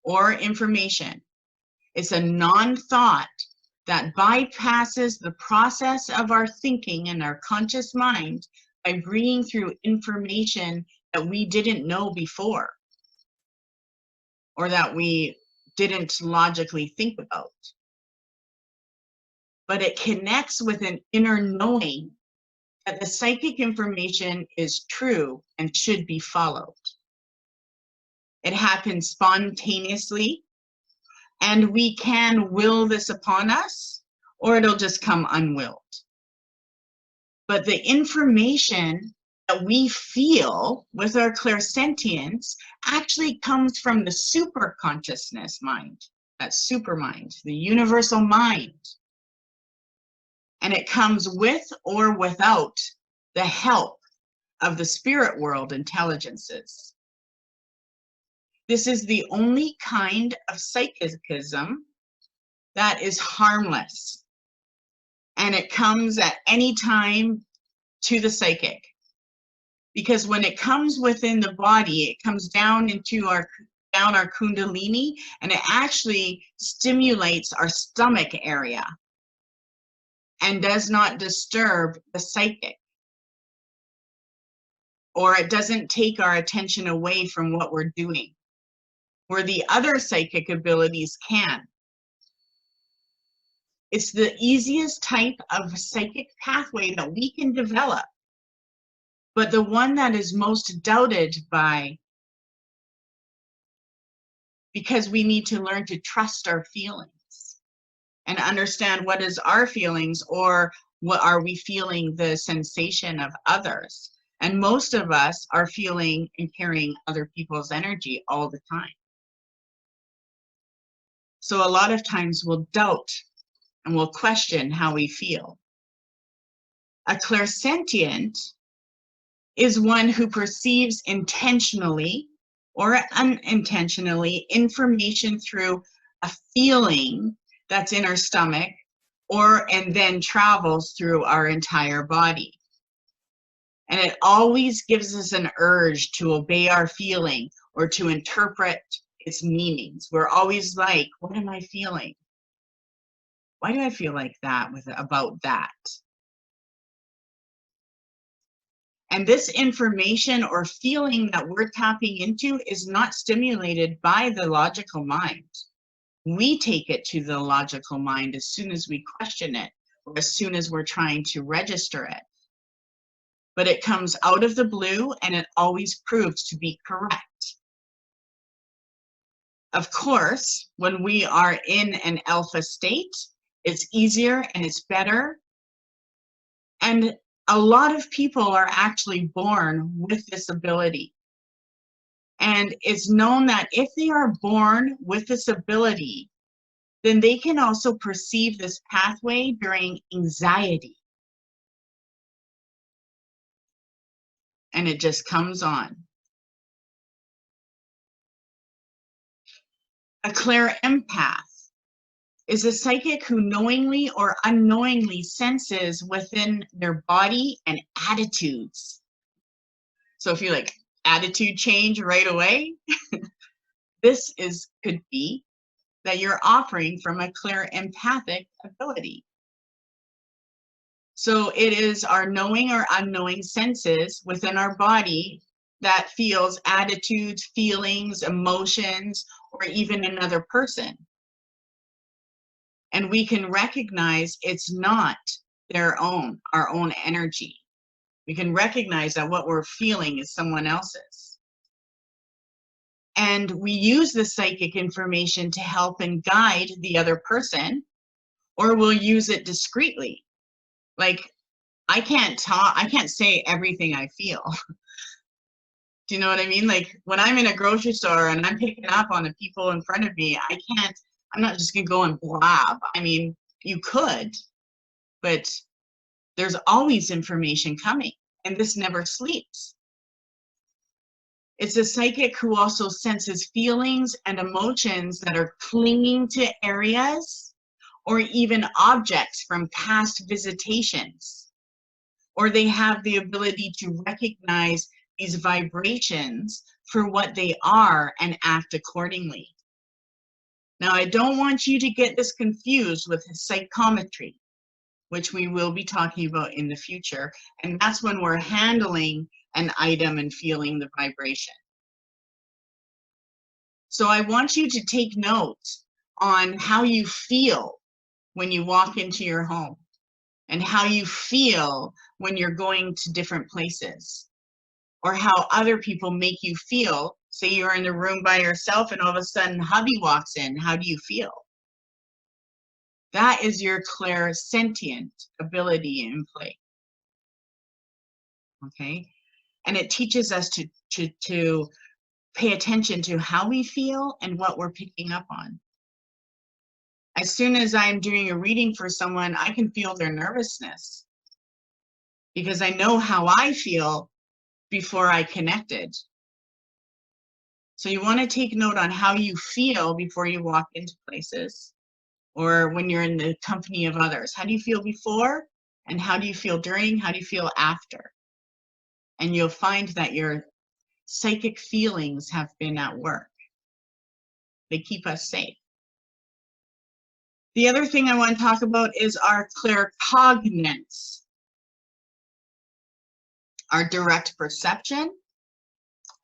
or information. It's a non-thought that bypasses the process of our thinking and our conscious mind by bringing through information that we didn't know before or that we didn't logically think about. But it connects with an inner knowing that the psychic information is true and should be followed. It happens spontaneously, and we can will this upon us, or it'll just come unwilled. But the information that we feel with our clairsentience actually comes from the super consciousness mind, that super mind, the universal mind. And it comes with or without the help of the spirit world intelligences. This is the only kind of psychicism that is harmless. And it comes at any time to the psychic. Because when it comes within the body, it comes down into our kundalini, and it actually stimulates our stomach area and does not disturb the psychic. Or it doesn't take our attention away from what we're doing, where the other psychic abilities can. It's the easiest type of psychic pathway that we can develop, but the one that is most doubted by, because we need to learn to trust our feelings and understand what is our feelings, or what are we feeling the sensation of others. And most of us are feeling and carrying other people's energy all the time. So a lot of times we'll doubt and we'll question how we feel. A clairsentient is one who perceives intentionally or unintentionally information through a feeling that's in our stomach, and then travels through our entire body. And it always gives us an urge to obey our feeling or to interpret its meanings. We're always like, what am I feeling? Why do I feel like that about that? And this information or feeling that we're tapping into is not stimulated by the logical mind. We take it to the logical mind as soon as we question it, or as soon as we're trying to register it. But it comes out of the blue, and it always proves to be correct. Of course, when we are in an alpha state, it's easier and it's better. And a lot of people are actually born with this ability. And it's known that if they are born with this ability, then they can also perceive this pathway during anxiety. And it just comes on. A clear empath is a psychic who knowingly or unknowingly senses within their body and attitudes. So if you like attitude change right away, this could be that you're offering from a clear empathic ability. So it is our knowing or unknowing senses within our body that feels attitudes, feelings, emotions, or even another person. And we can recognize it's not our own energy. We can recognize that what we're feeling is someone else's. And we use the psychic information to help and guide the other person, or we'll use it discreetly. Like, I can't say everything I feel. Do you know what I mean? Like when I'm in a grocery store and I'm picking up on the people in front of me, I'm not just gonna go and blab. I mean, you could, but there's always information coming, and this never sleeps. It's a psychic who also senses feelings and emotions that are clinging to areas or even objects from past visitations. Or they have the ability to recognize these vibrations for what they are and act accordingly. Now, I don't want you to get this confused with psychometry, which we will be talking about in the future. And that's when we're handling an item and feeling the vibration. So I want you to take note on how you feel when you walk into your home and how you feel when you're going to different places, or how other people make you feel. Say you're in the room by yourself and all of a sudden hubby walks in. How do you feel? That is your clairsentient ability in play. Okay? And it teaches us to pay attention to how we feel and what we're picking up on. As soon as I'm doing a reading for someone, I can feel their nervousness because I know how I feel before I connected. So you want to take note on how you feel before you walk into places or when you're in the company of others. How do you feel before and how do you feel during? How do you feel after? And you'll find that your psychic feelings have been at work. They keep us safe. The other thing I want to talk about is our claircognizance, our direct perception,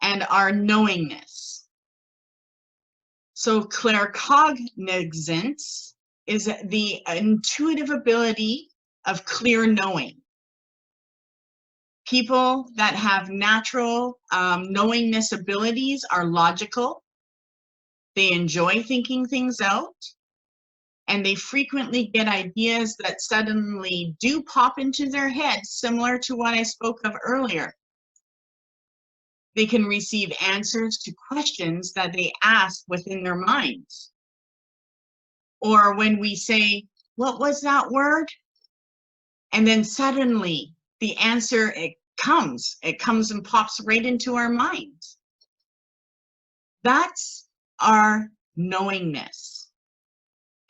and our knowingness. So claircognizance is the intuitive ability of clear knowing. People that have natural knowingness abilities are logical. They enjoy thinking things out. And they frequently get ideas that suddenly do pop into their head, similar to what I spoke of earlier. They can receive answers to questions that they ask within their minds. Or when we say, "What was that word?" And then suddenly the answer, it comes and pops right into our minds. That's our knowingness.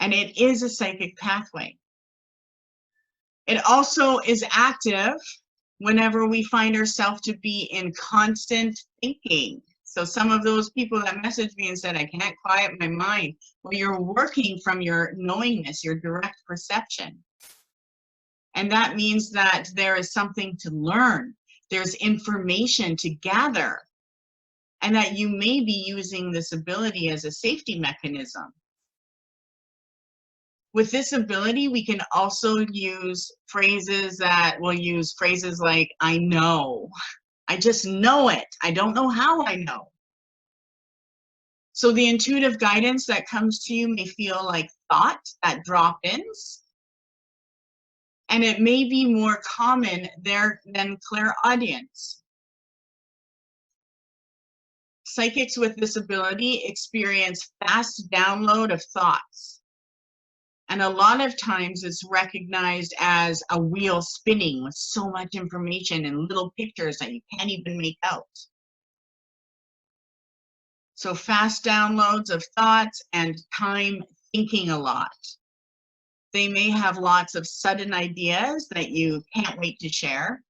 And it is a psychic pathway. It also is active whenever we find ourselves to be in constant thinking. So some of those people that messaged me and said, "I can't quiet my mind." Well, you're working from your knowingness, your direct perception. And that means that there is something to learn. There's information to gather. And that you may be using this ability as a safety mechanism. With this ability, we can also use phrases like, "I know." I just know it. I don't know how I know. So the intuitive guidance that comes to you may feel like thought, that drop-ins, and it may be more common there than clairaudience. Psychics with this ability experience fast download of thoughts. And a lot of times it's recognized as a wheel spinning with so much information and little pictures that you can't even make out. So fast downloads of thoughts and time thinking a lot. They may have lots of sudden ideas that you can't wait to share.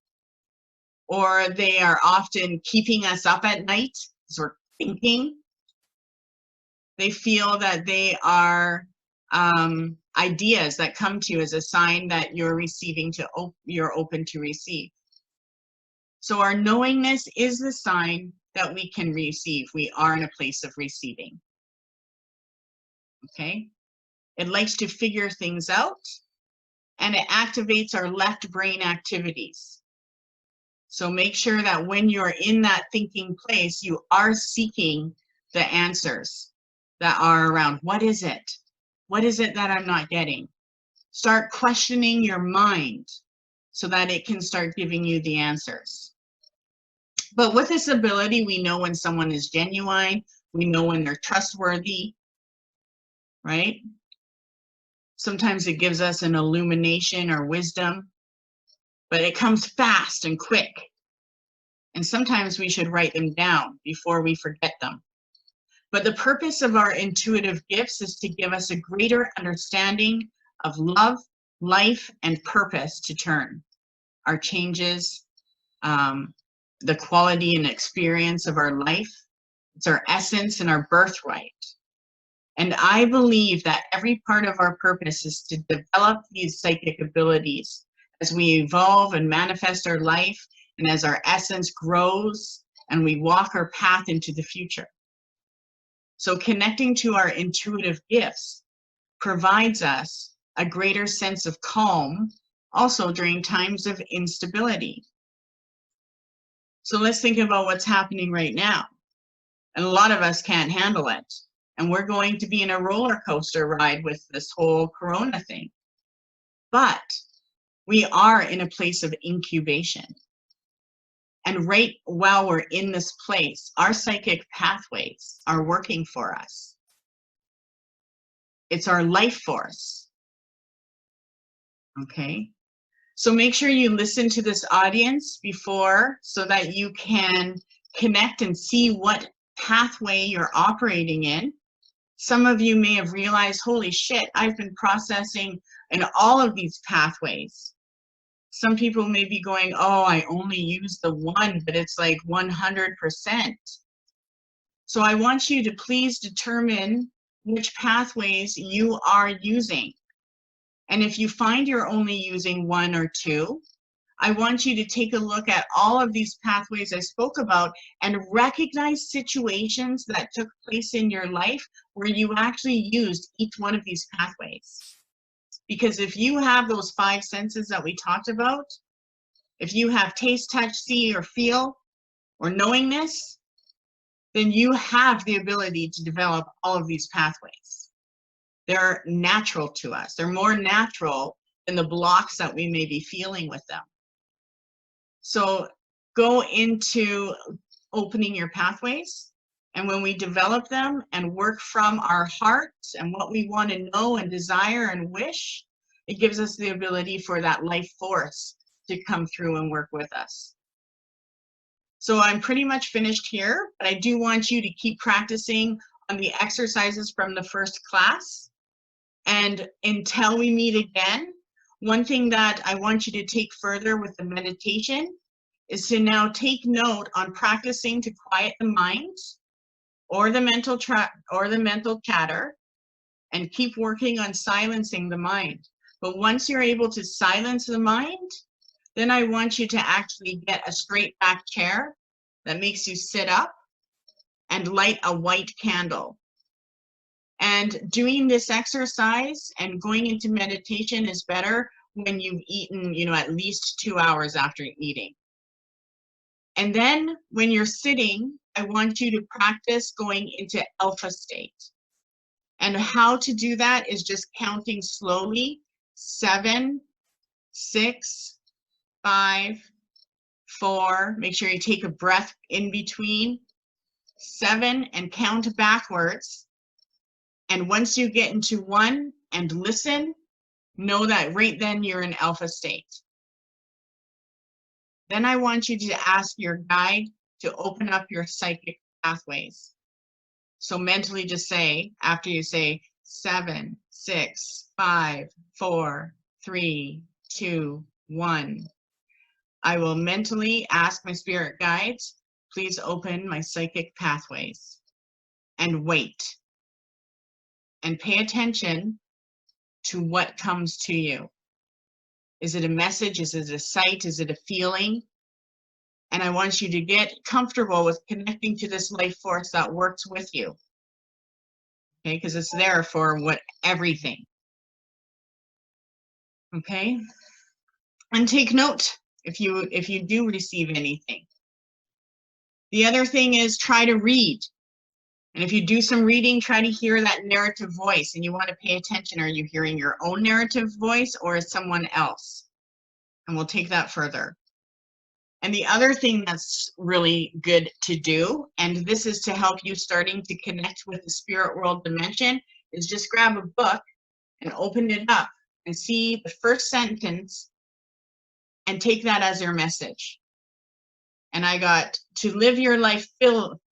Or they are often keeping us up at night because we're thinking. They feel that they are ideas that come to you as a sign that you're receiving you're open to receive. So our knowingness is the sign that we can receive. We are in a place of receiving. Okay? It likes to figure things out, and it activates our left brain activities. So make sure that when you're in that thinking place, you are seeking the answers that are around, what is it? What is it that I'm not getting? Start questioning your mind so that it can start giving you the answers. But with this ability, we know when someone is genuine, we know when they're trustworthy, right? Sometimes it gives us an illumination or wisdom, but it comes fast and quick. And sometimes we should write them down before we forget them. But the purpose of our intuitive gifts is to give us a greater understanding of love, life, and purpose to turn our changes, the quality and experience of our life. It's our essence and our birthright. And I believe that every part of our purpose is to develop these psychic abilities as we evolve and manifest our life, and as our essence grows and we walk our path into the future. So connecting to our intuitive gifts provides us a greater sense of calm, also during times of instability. So let's think about what's happening right now. And a lot of us can't handle it. And we're going to be in a roller coaster ride with this whole Corona thing. But we are in a place of incubation. And right while we're in this place, our psychic pathways are working for us. It's our life force. Okay? So make sure you listen to this audience before so that you can connect and see what pathway you're operating in. Some of you may have realized, holy shit, I've been processing in all of these pathways. Some people may be going, oh, I only use the one, but it's like 100%. So I want you to please determine which pathways you are using. And if you find you're only using one or two, I want you to take a look at all of these pathways I spoke about and recognize situations that took place in your life where you actually used each one of these pathways. Because if you have those 5 senses that we talked about, if you have taste, touch, see, or feel, or knowingness, then you have the ability to develop all of these pathways. They're natural to us. They're more natural than the blocks that we may be feeling with them. So go into opening your pathways, and when we develop them and work from our hearts and what we want to know and desire and wish, it gives us the ability for that life force to come through and work with us. So I'm pretty much finished here, but I do want you to keep practicing on the exercises from the first class. And until we meet again, one thing that I want you to take further with the meditation is to now take note on practicing to quiet the mind or the mental chatter, and keep working on silencing the mind. But once you're able to silence the mind, then I want you to actually get a straight back chair that makes you sit up and light a white candle. And doing this exercise and going into meditation is better when you've eaten, at least 2 hours after eating. And then when you're sitting, I want you to practice going into alpha state. And how to do that is just counting slowly. 7, 6, 5, 4. Make sure you take a breath in between. 7 and count backwards. And once you get into 1 and listen, know that right then you're in alpha state. Then I want you to ask your guide to open up your psychic pathways. So mentally just say, after you say 7, 6, 5, 4, 3, 2, 1, I will mentally ask my spirit guides, please open my psychic pathways, and wait. And pay attention to what comes to you. Is it a message? Is it a sight? Is it a feeling? And I want you to get comfortable with connecting to this life force that works with you. Okay, because it's there for everything. Okay? And take note if you do receive anything. The other thing is try to read. And if you do some reading, try to hear that narrative voice, and you want to pay attention. Are you hearing your own narrative voice or is someone else? And we'll take that further. And the other thing that's really good to do, and this is to help you starting to connect with the spirit world dimension, is just grab a book and open it up and see the first sentence and take that as your message. And I got, to live your life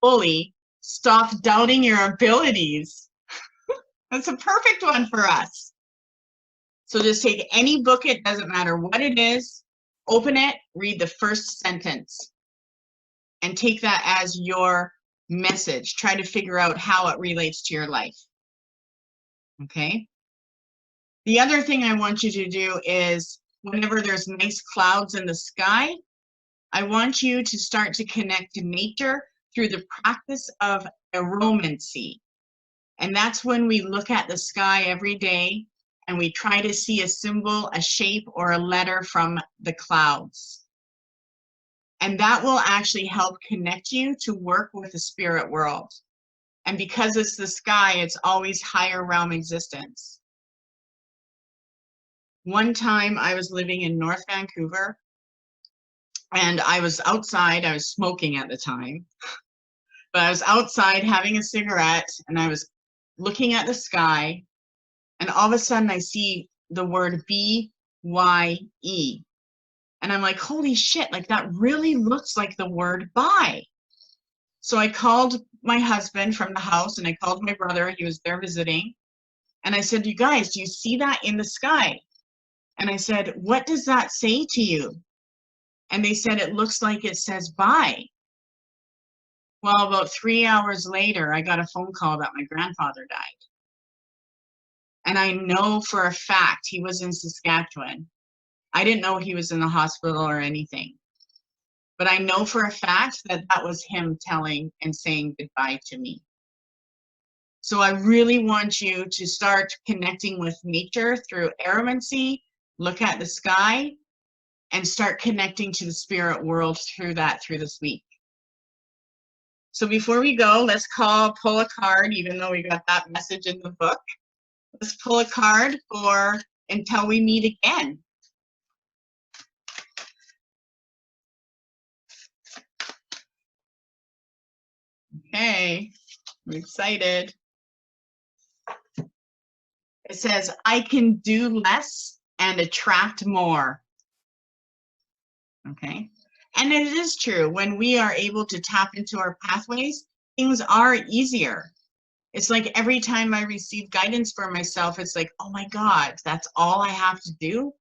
fully, stop doubting your abilities. That's a perfect one for us. So just take any book, it doesn't matter what it is, open it, read the first sentence, and take that as your message. Try to figure out how it relates to your life. Okay? The other thing I want you to do is, whenever there's nice clouds in the sky, I want you to start to connect to nature through the practice of aromancy. And that's when we look at the sky every day and we try to see a symbol, a shape, or a letter from the clouds. And that will actually help connect you to work with the spirit world. And because it's the sky, it's always higher realm existence. One time I was living in North Vancouver and I was outside, I was smoking at the time, but I was outside having a cigarette and I was looking at the sky, and all of a sudden I see the word B-Y-E. And I'm like, holy shit, like that really looks like the word bye. So I called my husband from the house and I called my brother, he was there visiting. And I said, you guys, do you see that in the sky? And I said, what does that say to you? And they said, it looks like it says bye. Well, about 3 hours later, I got a phone call that my grandfather died. And I know for a fact he was in Saskatchewan. I didn't know he was in the hospital or anything. But I know for a fact that that was him telling and saying goodbye to me. So I really want you to start connecting with nature through aromancy, look at the sky, and start connecting to the spirit world through this week. So before we go, let's pull a card, even though we got that message in the book. Let's pull a card for until we meet again. Okay, I'm excited. It says, I can do less and attract more. Okay, and it is true. When we are able to tap into our pathways, things are easier. It's like every time I receive guidance for myself, it's like, oh my God, that's all I have to do?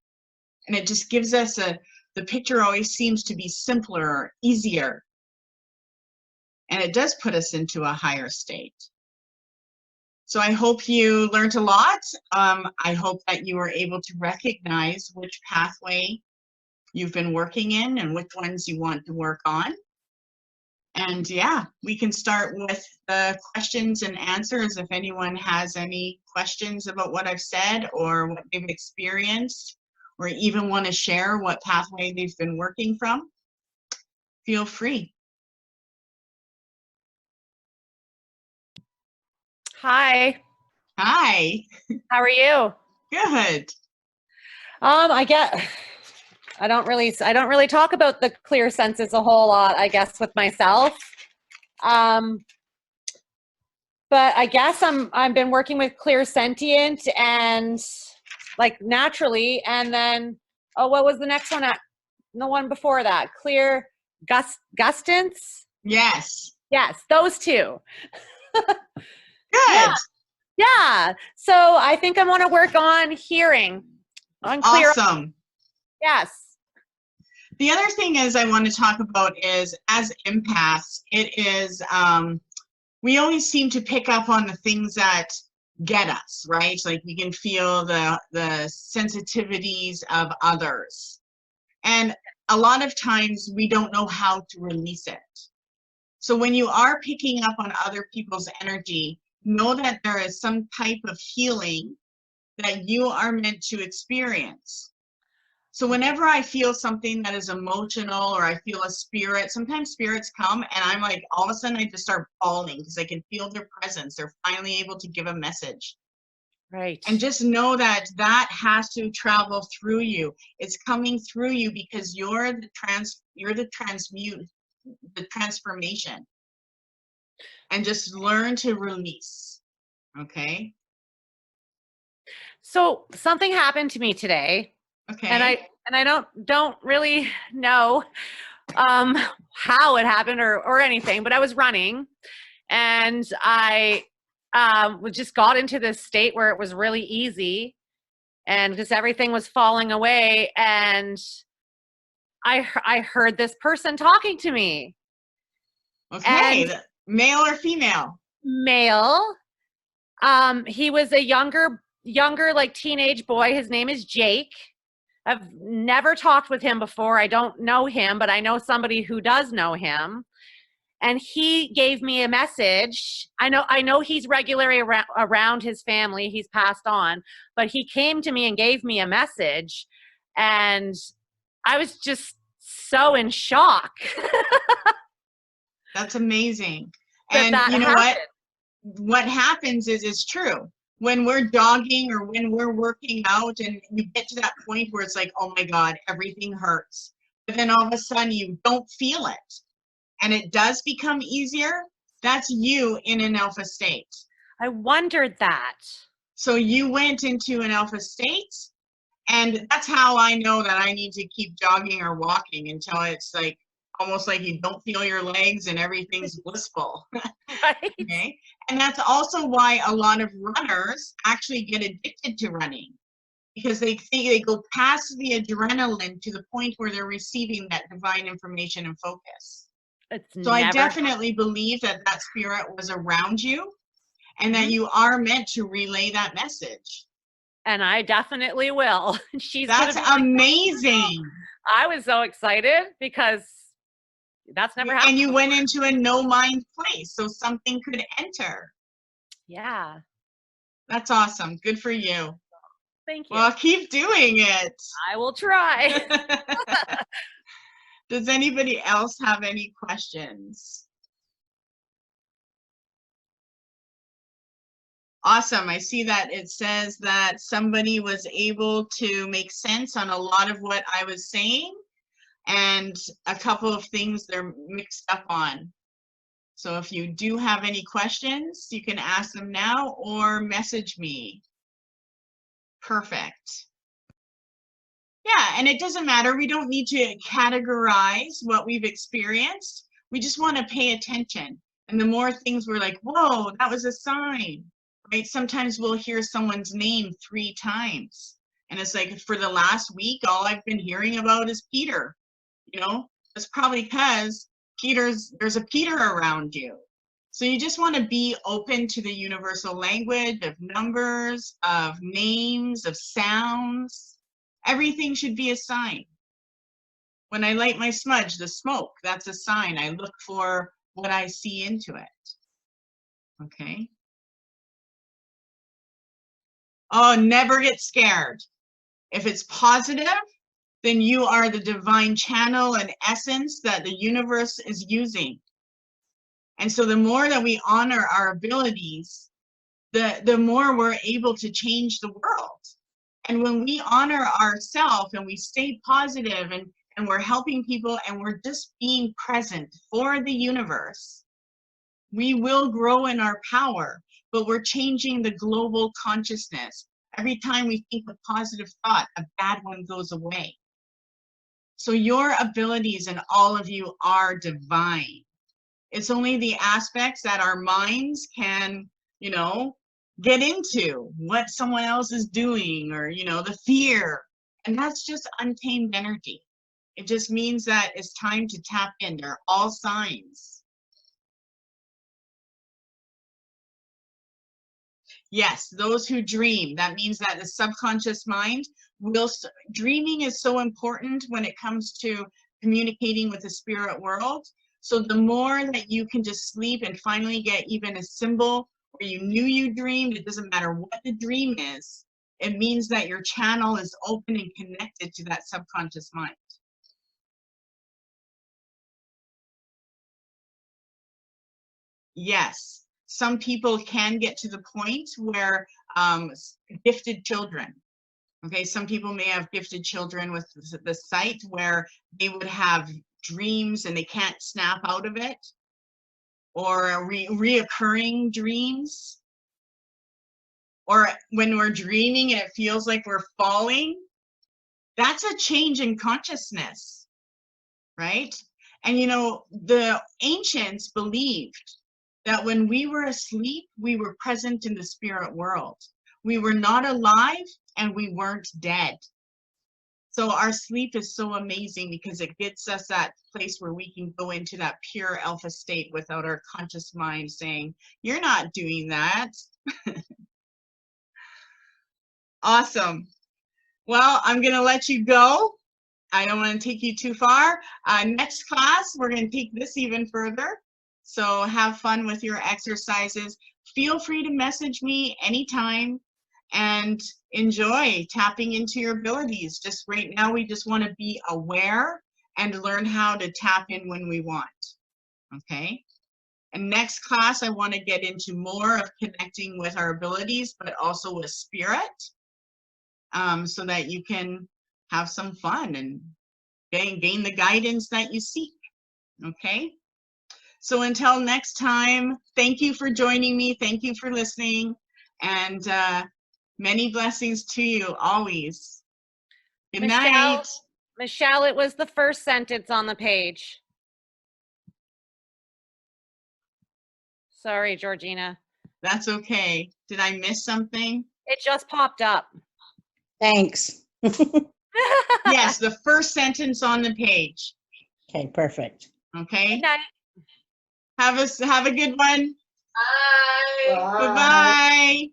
And it just gives us the picture always seems to be simpler, easier. And it does put us into a higher state. So I hope you learned a lot. I hope that you were able to recognize which pathway you've been working in and which ones you want to work on. And yeah, we can start with the questions and answers if anyone has any questions about what I've said or what they've experienced, or even want to share what pathway they've been working from. Feel free.
Hi,
Hi.
how are you?
Good.
I get I don't really talk about the clear senses a whole lot, I guess, with myself. Um, but I guess I've been working with clear sentient and like naturally, and then what was the next one at the one before that? Clear gustance?
Yes.
Yes, those two. Yeah,
Good.
yeah. So I think I want to work on hearing, on clear.
Awesome.
Yes.
The other thing is I want to talk about is as empaths, it is we always seem to pick up on the things that get us, right? Like we can feel the sensitivities of others. And a lot of times we don't know how to release it. So when you are picking up on other people's energy, know that there is some type of healing that you are meant to experience. So whenever I feel something that is emotional or I feel a spirit, sometimes spirits come and I'm like, all of a sudden I just start bawling because I can feel their presence. They're finally able to give a message.
Right.
And just know that that has to travel through you. It's coming through you because you're the transmute, the transformation. And just learn to release. Okay?
So something happened to me today, and
Okay.
I don't really know how it happened or anything, but I was running and I just got into this state where it was really easy and just everything was falling away, and I heard this person talking to me,
Okay.
and
Male or female?
male. He was a younger like teenage boy. His name is Jake. I've never talked with him before. I don't know him, but I know somebody who does know him. And he gave me a message. I know he's regularly around his family. He's passed on, but he came to me and gave me a message, and I was just so in shock
That's amazing.
that
And
that
you know what?
happened.
What happens is it's true. When we're jogging or when we're working out and you get to that point where it's like, oh my God, everything hurts. But then all of a sudden you don't feel it. And it does become easier. That's you in an alpha state.
I wondered that.
So you went into an alpha state. And that's how I know that I need to keep jogging or walking until it's like almost like you don't feel your legs and everything's blissful.
Right?
Okay. And that's also why a lot of runners actually get addicted to running because they think they go past the adrenaline to the point where they're receiving that divine information and focus.
It's
So I
never.
definitely believe that that spirit was around you and that
Mhm.
you are meant to relay that message.
And I definitely will. She's going to
That's
be like,
amazing.
I was so excited because that's never
And
happened
you went
before.
into a no mind place, so something could enter.
Yeah.
That's awesome. Good for you.
Thank you.
Well, keep doing it.
I will try.
Does anybody else have any questions? Awesome. I see that it says that somebody was able to make sense on a lot of what I was saying, and a couple of things they're mixed up on. So if you do have any questions, you can ask them now or message me. Perfect. Yeah, and it doesn't matter. We don't need to categorize what we've experienced. We just want to pay attention. And the more things we're like, whoa, that was a sign, right? Sometimes we'll hear someone's name 3 times. And it's like, for the last week, all I've been hearing about is Peter. You know, it's probably because there's a Peter around you. So you just want to be open to the universal language of numbers, of names, of sounds. Everything should be a sign. When I light my smudge, the smoke, that's a sign. I look for what I see into it. Okay. Oh, never get scared. If it's positive, then you are the divine channel and essence that the universe is using. And so the more that we honor our abilities, the more we're able to change the world. And when we honor ourselves and we stay positive and we're helping people and we're just being present for the universe, we will grow in our power, but we're changing the global consciousness. Every time we think a positive thought, a bad one goes away. So your abilities and all of you are divine. It's only the aspects that our minds can, you know, get into what someone else is doing, or, you know, the fear. And that's just untamed energy. It just means that it's time to tap in. They're all signs. Yes, those who dream. That means that the subconscious mind will, dreaming is so important when it comes to communicating with the spirit world. So the more that you can just sleep and finally get even a symbol where you knew you dreamed, it doesn't matter what the dream is, it means that your channel is open and connected to that subconscious mind. Yes, some people can get to the point where gifted children, okay, some people may have gifted children with the sight where they would have dreams and they can't snap out of it, or reoccurring dreams, or when we're dreaming and it feels like we're falling. That's a change in consciousness, right? And you know, the ancients believed that when we were asleep, we were present in the spirit world. We were not alive and we weren't dead. So our sleep is so amazing because it gets us that place where we can go into that pure alpha state without our conscious mind saying, you're not doing that. Awesome. Well, I'm going to let you go. I don't want to take you too far. Next class, we're going to take this even further. So have fun with your exercises. Feel free to message me anytime and enjoy tapping into your abilities. Just right now, we just want to be aware and learn how to tap in when we want. Okay? And next class, I want to get into more of connecting with our abilities, but also with spirit, so that you can have some fun and gain the guidance that you seek. Okay? So until next time, thank you for joining me. Thank you for listening. And many blessings to you always. Good night.
Michelle, it was the first sentence on the page. Sorry, Georgina.
That's okay. Did I miss something?
It just popped up.
Thanks.
Yes, the first sentence on the page.
Okay, perfect.
Okay.
Good night.
Have a good one.
Bye.
Bye.
Bye-bye.